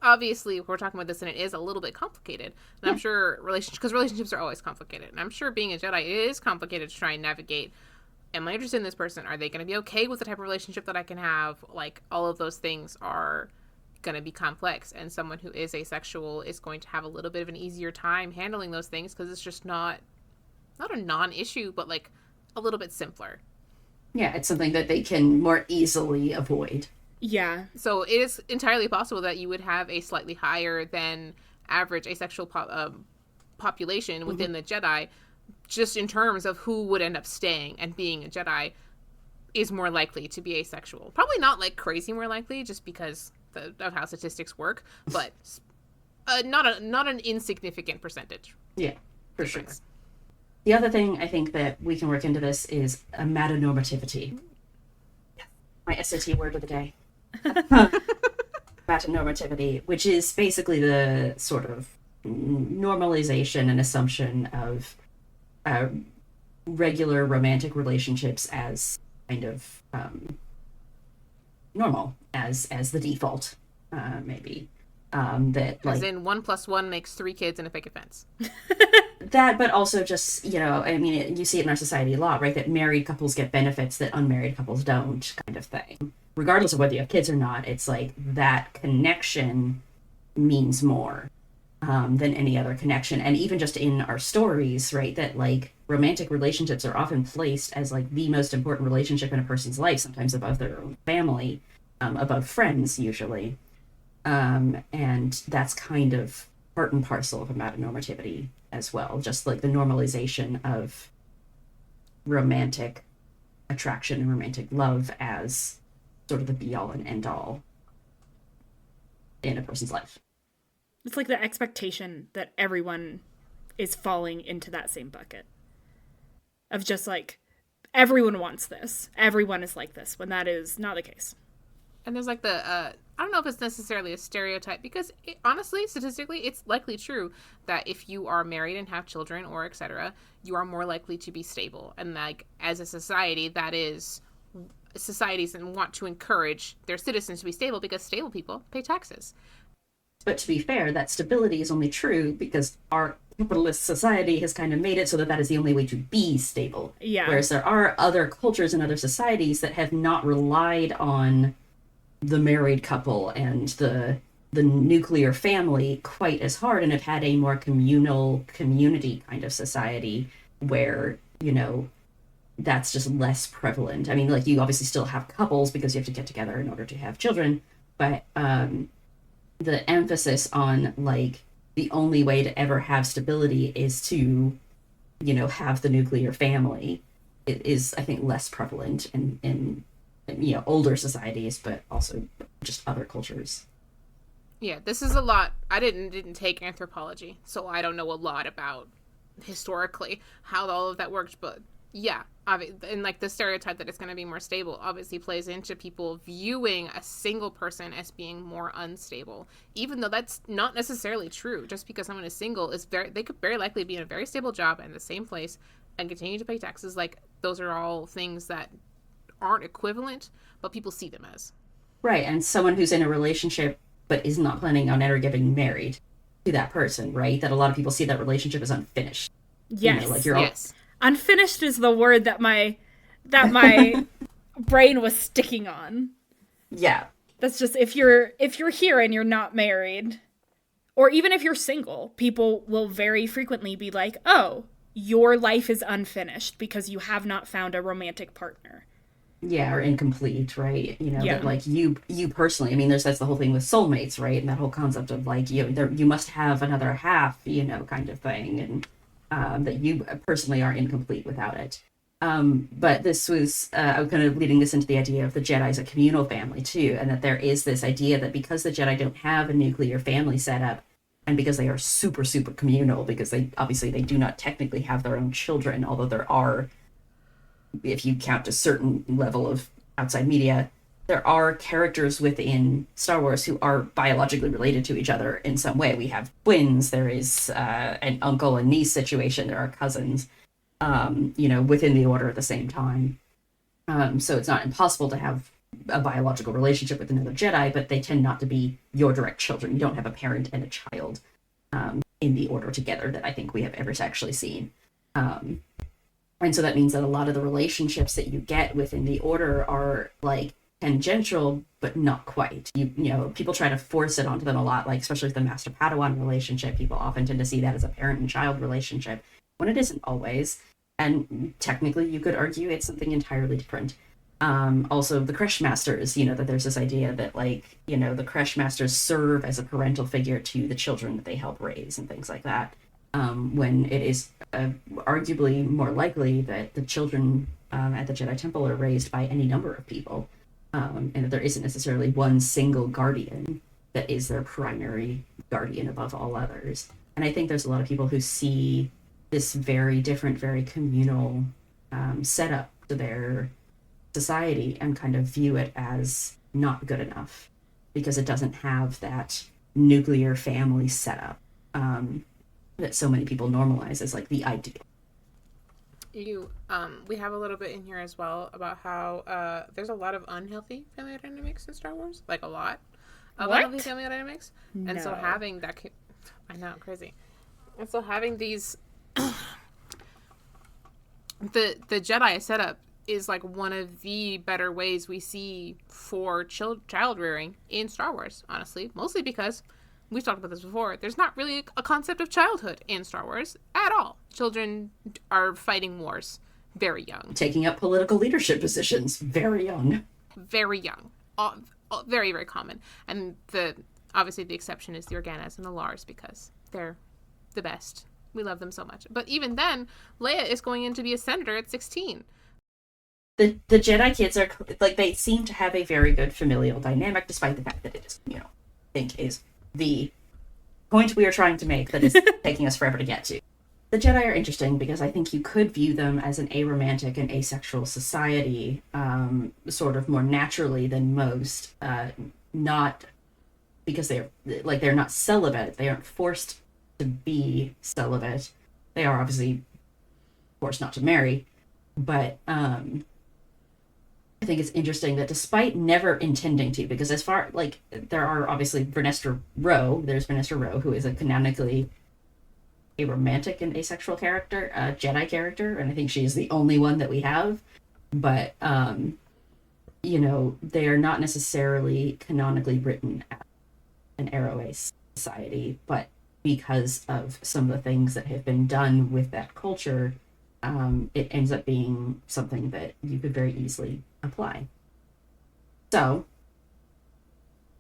obviously, we're talking about this and it is a little bit complicated. And I'm sure relationships are always complicated. And I'm sure being a Jedi, it is complicated to try and navigate. Am I interested in this person? Are they going to be okay with the type of relationship that I can have? Like, all of those things are going to be complex. And someone who is asexual is going to have a little bit of an easier time handling those things because it's just not a non-issue, but, like, a little bit simpler. Yeah, it's something that they can more easily avoid. Yeah. So it is entirely possible that you would have a slightly higher than average asexual population within the Jedi, just in terms of who would end up staying and being a Jedi is more likely to be asexual. Probably not like crazy more likely, just because of how statistics work, but not an insignificant percentage. Yeah, for sure. The other thing I think that we can work into this is a metanormativity. My SAT word of the day. Metanormativity, which is basically the sort of normalization and assumption of regular romantic relationships as kind of normal, as the default, maybe. That as like, in 1 + 1 makes 3 kids and a picket fence. that, but also just, I mean, you see it in our society a lot, right? That married couples get benefits that unmarried couples don't, kind of thing. Regardless of whether you have kids or not, it's like that connection means more than any other connection. And even just in our stories, right, that like romantic relationships are often placed as like the most important relationship in a person's life, sometimes above their own family, above friends usually. And that's kind of part and parcel of a metanormativity as well, just like the normalization of romantic attraction and romantic love as sort of the be-all and end-all in a person's life. It's like the expectation that everyone is falling into that same bucket of just like, everyone wants this. Everyone is like this, when that is not the case. And there's like I don't know if it's necessarily a stereotype because honestly, statistically, it's likely true that if you are married and have children or etc., you are more likely to be stable. And like as a society, that is societies and want to encourage their citizens to be stable because stable people pay taxes. But to be fair, that stability is only true because our capitalist society has kind of made it so that is the only way to be stable. Yeah. Whereas there are other cultures and other societies that have not relied on the married couple and the nuclear family quite as hard and have had a more communal community kind of society where, that's just less prevalent. I mean, like, you obviously still have couples because you have to get together in order to have children, but the emphasis on like the only way to ever have stability is to have the nuclear family, it is, I think, less prevalent in older societies, but also just other cultures. Yeah, this is a lot. I didn't take anthropology, so I don't know a lot about historically how all of that worked, but Yeah, and like the stereotype that it's going to be more stable obviously plays into people viewing a single person as being more unstable, even though that's not necessarily true. Just because someone is single they could very likely be in a very stable job in the same place and continue to pay taxes. Like, those are all things that aren't equivalent, but people see them as. Right, and someone who's in a relationship but is not planning on ever getting married to that person, right? That a lot of people see that relationship as unfinished. Yes. Like you're yes. Unfinished is the word that my brain was sticking on. Yeah. That's just if you're here and you're not married, or even if you're single, people will very frequently be like, "Oh, your life is unfinished because you have not found a romantic partner." Yeah, or incomplete, right? Yeah. That like you personally, I mean, that's the whole thing with soulmates, right? And that whole concept of like you must have another half, kind of thing, and that you personally are incomplete without it. But this was kind of leading this into the idea of the Jedi as a communal family too, and that there is this idea that because the Jedi don't have a nuclear family setup, and because they are super super communal, because they do not technically have their own children, although there are, if you count a certain level of outside media, there are characters within Star Wars who are biologically related to each other in some way. We have twins. There is an uncle and niece situation. There are cousins, within the Order at the same time. So it's not impossible to have a biological relationship with another Jedi, but they tend not to be your direct children. You don't have a parent and a child in the Order together that I think we have ever actually seen. And so that means that a lot of the relationships that you get within the Order are like tangential, but not quite. People try to force it onto them a lot, like especially with the Master Padawan relationship. People often tend to see that as a parent and child relationship when it isn't always. And technically, you could argue it's something entirely different. Also, the Creche Masters, that there's this idea that the Creche Masters serve as a parental figure to the children that they help raise and things like that. When it is arguably more likely that the children at the Jedi Temple are raised by any number of people, and that there isn't necessarily one single guardian that is their primary guardian above all others. And I think there's a lot of people who see this very different, very communal setup to their society and kind of view it as not good enough because it doesn't have that nuclear family setup. That so many people normalize as like the ideal. We have a little bit in here as well about how there's a lot of unhealthy family dynamics in Star Wars, like a lot of unhealthy family dynamics, No. and so having that, I know, crazy, and so having these, the Jedi setup is like one of the better ways we see for child rearing in Star Wars, honestly, mostly because we've talked about this before. There's not really a concept of childhood in Star Wars at all. Children are fighting wars very young. Taking up political leadership positions very young. Very young. Very, very common. And obviously the exception is the Organas and the Lars because they're the best. We love them so much. But even then, Leia is going in to be a senator at 16. The Jedi kids are, like, they seem to have a very good familial dynamic, despite the fact that it is, I think is the point we are trying to make that is taking us forever to get to. The Jedi are interesting because I think you could view them as an aromantic and asexual society, sort of more naturally than most. Not because they're not celibate. They aren't forced to be celibate. They are obviously forced not to marry, but I think it's interesting that despite never intending to, because as far, like, there are obviously Vernestra Rowe, there's Vernestra Rowe, who is a canonically a romantic and asexual character, a Jedi character, and I think she is the only one that we have, but, they are not necessarily canonically written as an Arrow-Ace society, but because of some of the things that have been done with that culture, it ends up being something that you could very easily apply. So,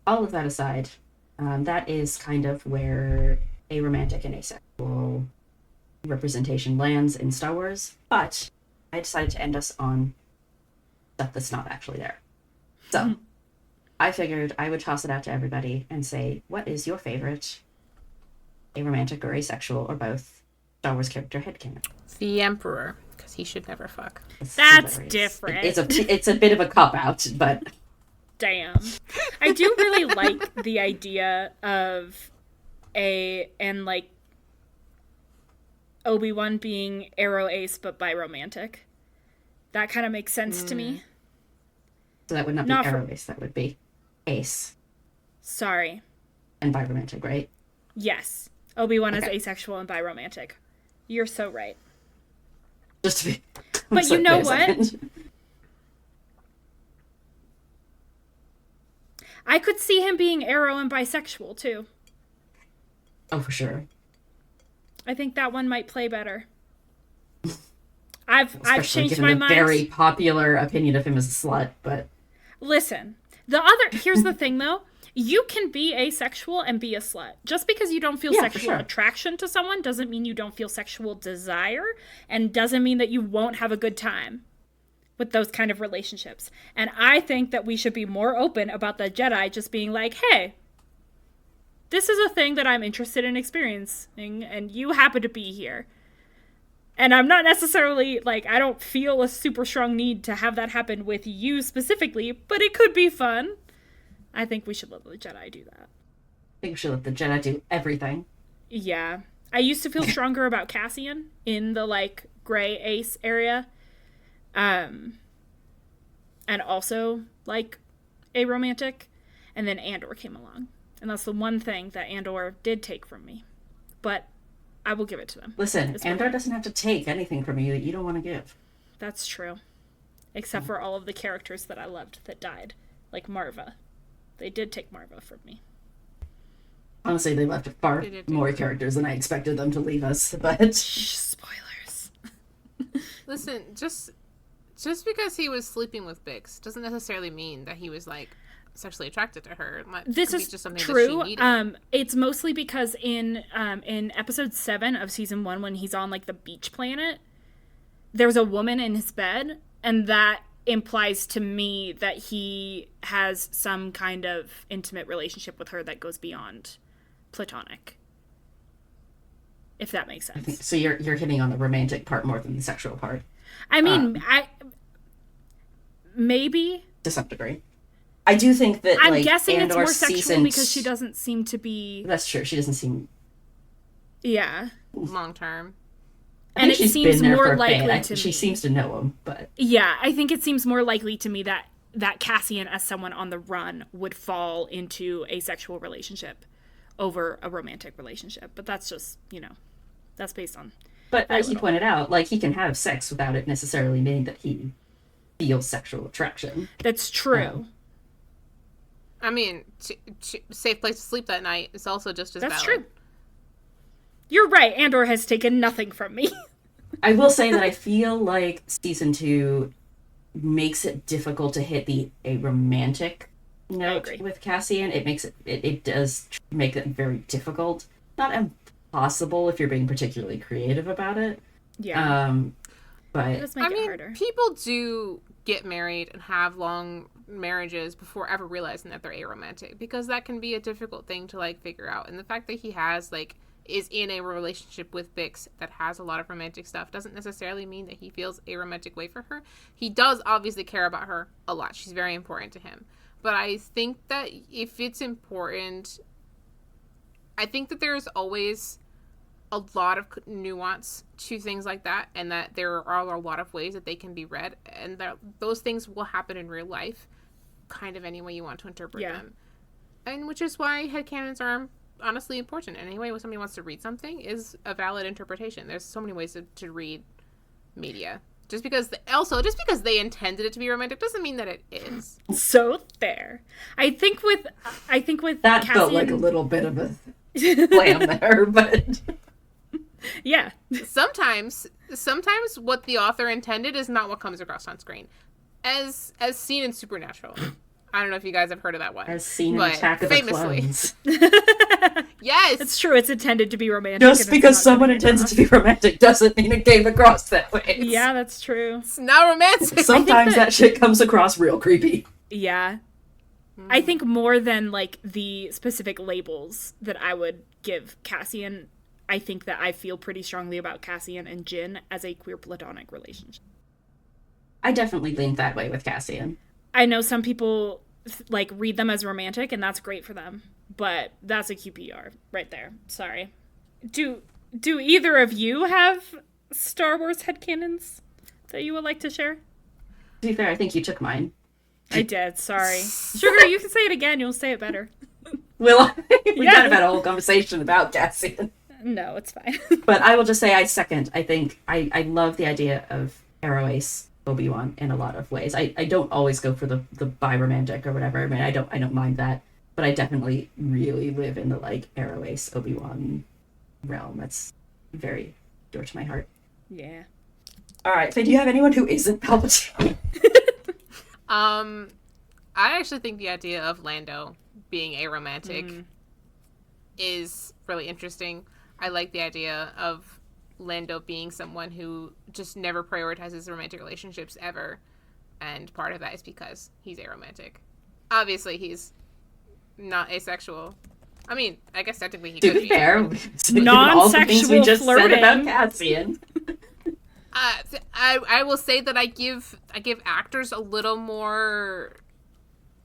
all of that aside, that is kind of where aromantic and asexual representation lands in Star Wars, but I decided to end us on stuff that's not actually there. So, I figured I would toss it out to everybody and say, what is your favorite aromantic or asexual or both Star Wars character headcanon? The Emperor. Because he should never fuck. That's different. It's a bit of a cop-out, but... Damn. I do really like the idea of Obi-Wan being arrow ace but biromantic. That kind of makes sense to me. So that would not be arrow ace, that would be ace. Sorry. And biromantic, right? Yes. Obi-Wan is asexual and biromantic. You're so right. Just to be... But you know what? I could see him being arrow and bisexual, too. Oh, for sure. I think that one might play better. I've changed my mind. mind. Very popular opinion of him as a slut, but... Listen, here's the thing, though. You can be asexual and be a slut. Just because you don't feel sexual attraction to someone doesn't mean you don't feel sexual desire, and doesn't mean that you won't have a good time with those kind of relationships. And I think that we should be more open about the Jedi just being like, hey, this is a thing that I'm interested in experiencing, and you happen to be here. And I'm not necessarily, like, I don't feel a super strong need to have that happen with you specifically, but it could be fun. I think we should let the Jedi do that. I think we should let the Jedi do everything. Yeah. I used to feel stronger about Cassian in the, like, gray ace area. And also, like, aromantic. And then Andor came along. And that's the one thing that Andor did take from me. But I will give it to them. Listen, Andor doesn't have to take anything from you that you don't want to give. That's true. Except for all of the characters that I loved that died. Like Marva. They did take Marva from me. Honestly, they left far more characters than I expected them to leave us, but... Spoilers. Listen, just because he was sleeping with Bix doesn't necessarily mean that he was, like, sexually attracted to her. This is just something true. That she needed. It's mostly because in episode 7 of season 1, when he's on, like, the beach planet, there's a woman in his bed, and that implies to me that he has some kind of intimate relationship with her that goes beyond platonic. If that makes sense. So you're hitting on the romantic part more than the sexual part. I mean, maybe to some degree. I do think that I'm guessing it's more sexual because she doesn't seem to be. That's true. She doesn't seem. Yeah. Long term. And it seems more likely to me. She seems to know him, but... Yeah, I think it seems more likely to me that Cassian, as someone on the run, would fall into a sexual relationship over a romantic relationship. But that's just, that's based on... But as you pointed out, like, he can have sex without it necessarily meaning that he feels sexual attraction. That's true. I mean, safe place to sleep that night is also just as valid. That's true. You're right. Andor has taken nothing from me. I will say that I feel like season 2 makes it difficult to hit a romantic note with Cassian. It does make it very difficult. Not impossible if you're being particularly creative about it. Yeah. But it does make it harder. People do get married and have long marriages before ever realizing that they're aromantic, because that can be a difficult thing to, like, figure out. And the fact that he has, like, is in a relationship with Bix that has a lot of romantic stuff doesn't necessarily mean that he feels a romantic way for her. He does obviously care about her a lot. She's very important to him. But I think that if it's important, I think that there's always a lot of nuance to things like that, and that there are a lot of ways that they can be read, and that those things will happen in real life kind of any way you want to interpret them. And which is why headcanons are honestly important. And anyway, when somebody wants to read something is a valid interpretation. There's so many ways to read media. Just because they intended it to be romantic doesn't mean that it is. So there. I think with that Cassian, felt like a little bit of a slam there, but yeah. Sometimes what the author intended is not what comes across on screen. As seen in Supernatural. I don't know if you guys have heard of that one. As seen in Attack of the Clones. Yes! It's true, it's intended to be romantic. Just because someone intends it to be romantic doesn't mean it came across that way. Yeah, that's true. It's not romantic. Sometimes that shit comes across real creepy. Yeah. I think more than, like, the specific labels that I would give Cassian, I think that I feel pretty strongly about Cassian and Jin as a queer platonic relationship. I definitely lean that way with Cassian. I know some people like read them as romantic, and that's great for them, but that's a QPR right there. Sorry. Do either of you have Star Wars headcanons that you would like to share? To be fair, I think you took mine. I did, sorry. Sugar, you can say it again, you'll say it better. We got about a whole conversation about Cassian. No, it's fine. But I will just say I second. I think I love the idea of Arrow Ace Obi-Wan in a lot of ways. I don't always go for the bi-romantic or whatever. I mean, I don't mind that. But I definitely really live in the, like, Arrow Ace Obi-Wan realm. That's very dear to my heart. Yeah. All right, so do you have anyone who isn't Palpatine? I actually think the idea of Lando being aromantic is really interesting. I like the idea of Lando being someone who just never prioritizes romantic relationships ever, and part of that is because he's aromantic. Obviously, he's not asexual. I mean, I guess technically he could be. To be fair, non-sexual all the things we just flirting. said about Cassian. I will say that I give actors a little more.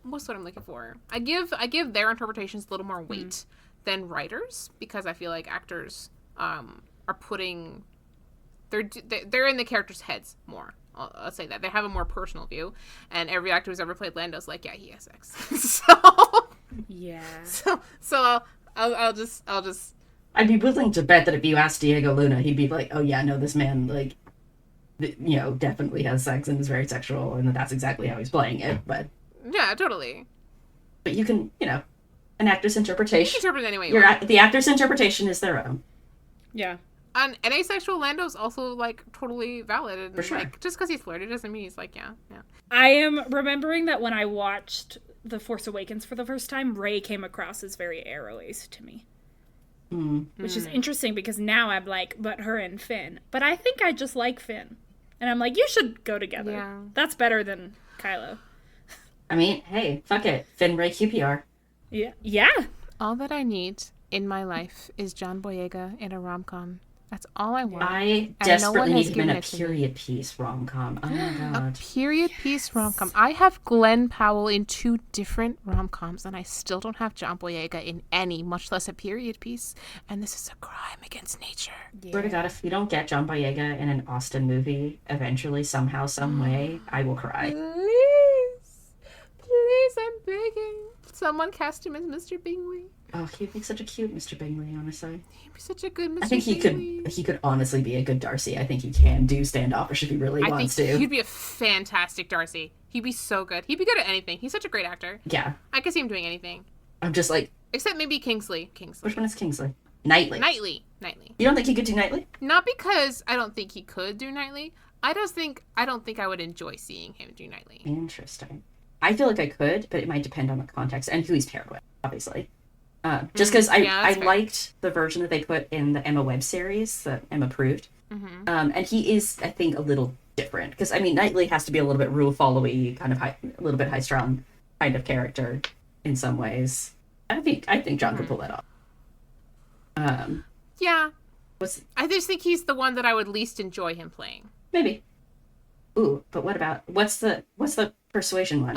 What's what I'm looking for? I give their interpretations a little more weight than writers, because I feel like actors are putting they're in the characters' heads more. I'll say that they have a more personal view, and every actor who's ever played Lando's like, yeah, he has sex. So I'll just. I'd be willing to bet that if you asked Diego Luna, he'd be like, "Oh yeah, no, this man like, definitely has sex and is very sexual, and that's exactly how he's playing it." But yeah, totally. But you can, an actor's interpretation. You can interpret it any way you want. The actor's interpretation is their own. Yeah. And an asexual Lando's also, like, totally valid. And, for sure. Like, just because he's flirty doesn't mean he's like, yeah. I am remembering that when I watched The Force Awakens for the first time, Rey came across as very arrow-ace to me. Which is interesting, because now I'm like, but her and Finn. But I think I just like Finn. And I'm like, you should go together. Yeah. That's better than Kylo. I mean, hey, fuck it. Finn, Rey, QPR. Yeah. Yeah. All that I need in my life is John Boyega in a rom-com. That's all I want. I desperately need him in a period piece rom-com. Oh my god. A period piece rom-com. I have Glenn Powell in 2 different rom-coms, and I still don't have John Boyega in any, much less a period piece. And this is a crime against nature. Yeah. Swear to God, if we don't get John Boyega in an Austin movie, eventually, somehow, some way, I will cry. Please, I'm begging. Someone cast him as Mr. Bingley. Oh, he'd make such a cute Mr. Bingley, honestly. He'd be such a good Mr. I think Bingley. he could honestly be a good Darcy. I think he can do standoffish if he really wants to. He'd be a fantastic Darcy. He'd be so good. He'd be good at anything. He's such a great actor. Yeah. I could see him doing anything. I'm just like... Except maybe Kingsley. Which one is Kingsley? Knightley. Knightley. You don't think he could do Knightley? Not because I don't think he could do Knightley. I don't think I would enjoy seeing him do Knightley. Interesting. I feel like I could, but it might depend on the context and who he's paired with, obviously. Just because I liked the version that they put in the Emma Webb series that Emma proved. And he is, I think, a little different. Because, I mean, Knightley has to be a little bit rule-follow-y, kind of a little bit high-strung kind of character in some ways. I think John could pull that off. Yeah. I just think he's the one that I would least enjoy him playing. Maybe. Ooh, but what about... What's the Persuasion one?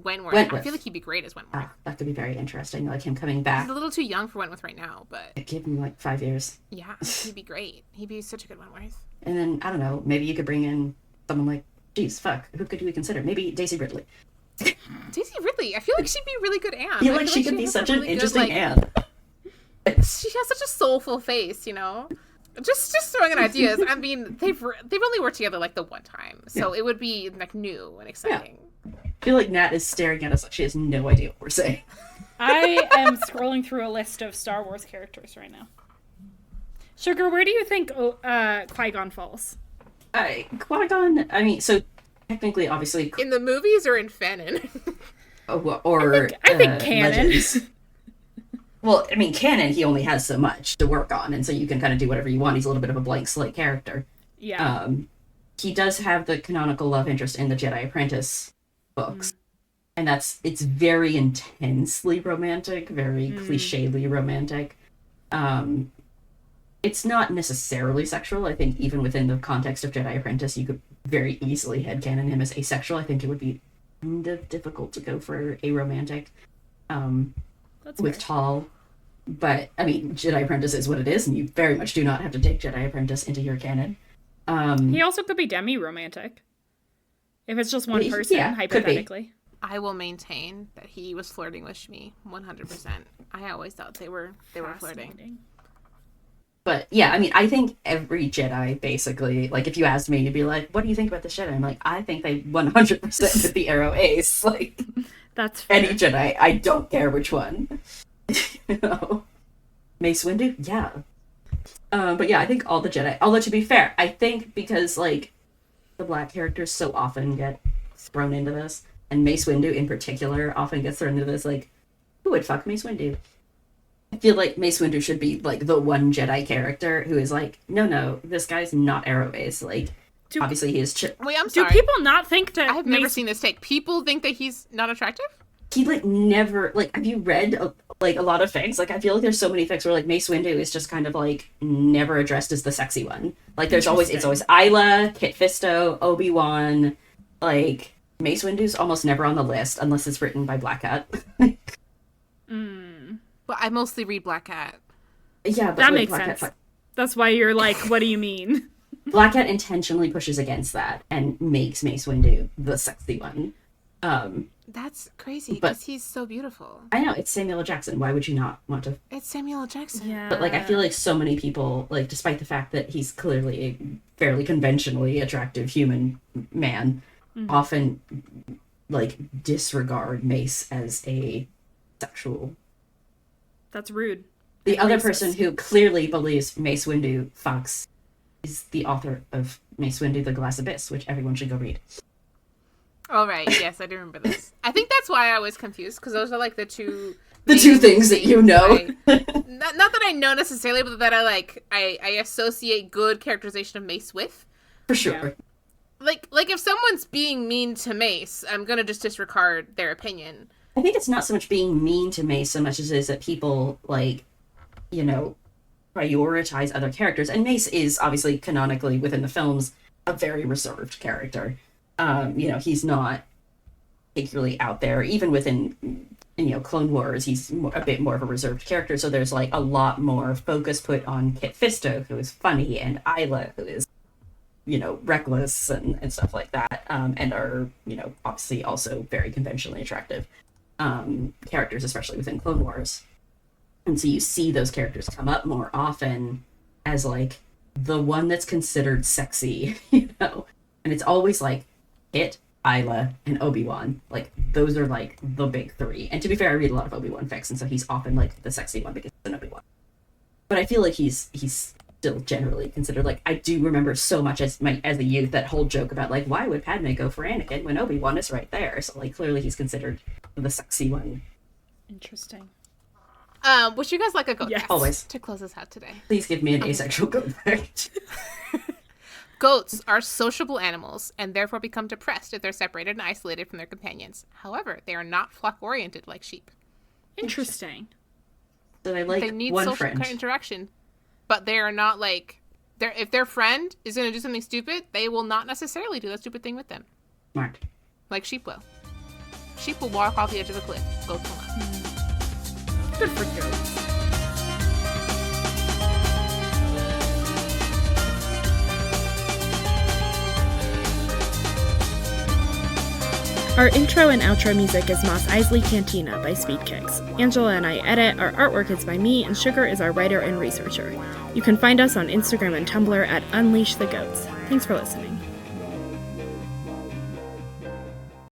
Wentworth. I feel like he'd be great as Wentworth. That could be very interesting, like him coming back. He's a little too young for Wentworth right now, but... Give him, 5 years. Yeah, he'd be great. He'd be such a good Wentworth. And then, I don't know, maybe you could bring in someone like... Geez, fuck, who could we consider? Maybe Daisy Ridley. Daisy Ridley? I feel like she'd be a really good Anne. I feel like she could be such an interesting Anne. She has such a soulful face, Just throwing in ideas. I mean, they've only worked together, the one time. So it would be, new and exciting. Yeah. I feel like Nat is staring at us like she has no idea what we're saying. I am scrolling through a list of Star Wars characters right now. Sugar, where do you think Qui-Gon falls? Qui-Gon, I mean, so technically, obviously... In the movies or in canon? I think canon. Legends. Well, I mean, canon, he only has so much to work on, and so you can kind of do whatever you want. He's a little bit of a blank slate character. Yeah. He does have the canonical love interest in the Jedi Apprentice books. And it's very intensely romantic, very clichély romantic. it's not necessarily sexual. I think even within the context of Jedi Apprentice, you could very easily headcanon him as asexual. I think it would be kind of difficult to go for aromantic with Tall. But, I mean, Jedi Apprentice is what it is, and you very much do not have to take Jedi Apprentice into your canon. He also could be demi-romantic. If it's just one person, hypothetically. I will maintain that he was flirting with Shmi 100%. I always thought they were flirting. But yeah, I mean, I think every Jedi basically, like, if you asked me, you'd be like, "What do you think about this Jedi?" I'm like, I think they 100% hit the arrow ace. Like, that's fair. Any Jedi, I don't care which one. You know, Mace Windu, yeah. But yeah, I think all the Jedi. Although to be fair, I think because like the black characters so often get thrown into this, and Mace Windu in particular often gets thrown into this, like, who would fuck Mace Windu? I feel like Mace Windu should be like the one Jedi character who is like, no, this guy's not arrow based. Like, obviously he is. Wait, I'm sorry. Do people not think that? I have never seen this take. People think that he's not attractive? He like never like. Have you read like a lot of fics? Like, I feel like there's so many fics where like Mace Windu is just kind of like never addressed as the sexy one. Like, it's always Isla, Kit Fisto, Obi-Wan. Like, Mace Windu's almost never on the list unless it's written by Black Cat. But I mostly read Black Cat. Yeah, but that makes Black sense. That's why you're like, what do you mean? Black Cat intentionally pushes against that and makes Mace Windu the sexy one. That's crazy because he's so beautiful. I know, it's Samuel L. Jackson. Why would you not want to? It's Samuel L. Jackson. Yeah. But like, I feel like so many people, like, despite the fact that he's clearly a fairly conventionally attractive human man, often like disregard Mace as a sexual. That's rude. The other person who clearly believes Mace Windu fucks is the author of Mace Windu: The Glass Abyss, which everyone should go read. Oh, right. Yes, I do remember this. I think that's why I was confused, because those are like the two things that you know. Not that I know necessarily, but that I associate good characterization of Mace with. For sure. Yeah. Like if someone's being mean to Mace, I'm gonna just disregard their opinion. I think it's not so much being mean to Mace so much as it is that people, like, you know, prioritize other characters. And Mace is obviously canonically within the films a very reserved character. You know, he's not particularly out there. Even within, you know, Clone Wars, he's a bit more of a reserved character. So there's like a lot more focus put on Kit Fisto, who is funny, and Isla, who is, you know, reckless and stuff like that, and are, you know, obviously also very conventionally attractive characters, especially within Clone Wars. And so you see those characters come up more often as like the one that's considered sexy, you know, and it's always like Kit, Isla, and Obi-Wan. Like, those are like the big three. And to be fair, I read a lot of Obi-Wan fics, and so he's often like the sexy one because he's an Obi-Wan. But I feel like he's still generally considered, like, I do remember so much as a youth that whole joke about like, why would Padme go for Anakin when Obi-Wan is right there? So like, clearly he's considered the sexy one. Interesting. Would you guys like a goat Yes. fact Always. to close us out today? Please give me an asexual goat fact. Goats are sociable animals and therefore become depressed if they're separated and isolated from their companions. However, they are not flock-oriented like sheep. Interesting. So they need one social friend. interaction, but they are not like if their friend is going to do something stupid, they will not necessarily do that stupid thing with them. Smart. Like sheep will. Sheep will walk off the edge of a cliff. Goats will not. Good for goats. Our intro and outro music is Mos Eisley Cantina by Speed Kicks. Angela and I edit, our artwork is by me, and Sugar is our writer and researcher. You can find us on Instagram and Tumblr at Unleash the Goats. Thanks for listening.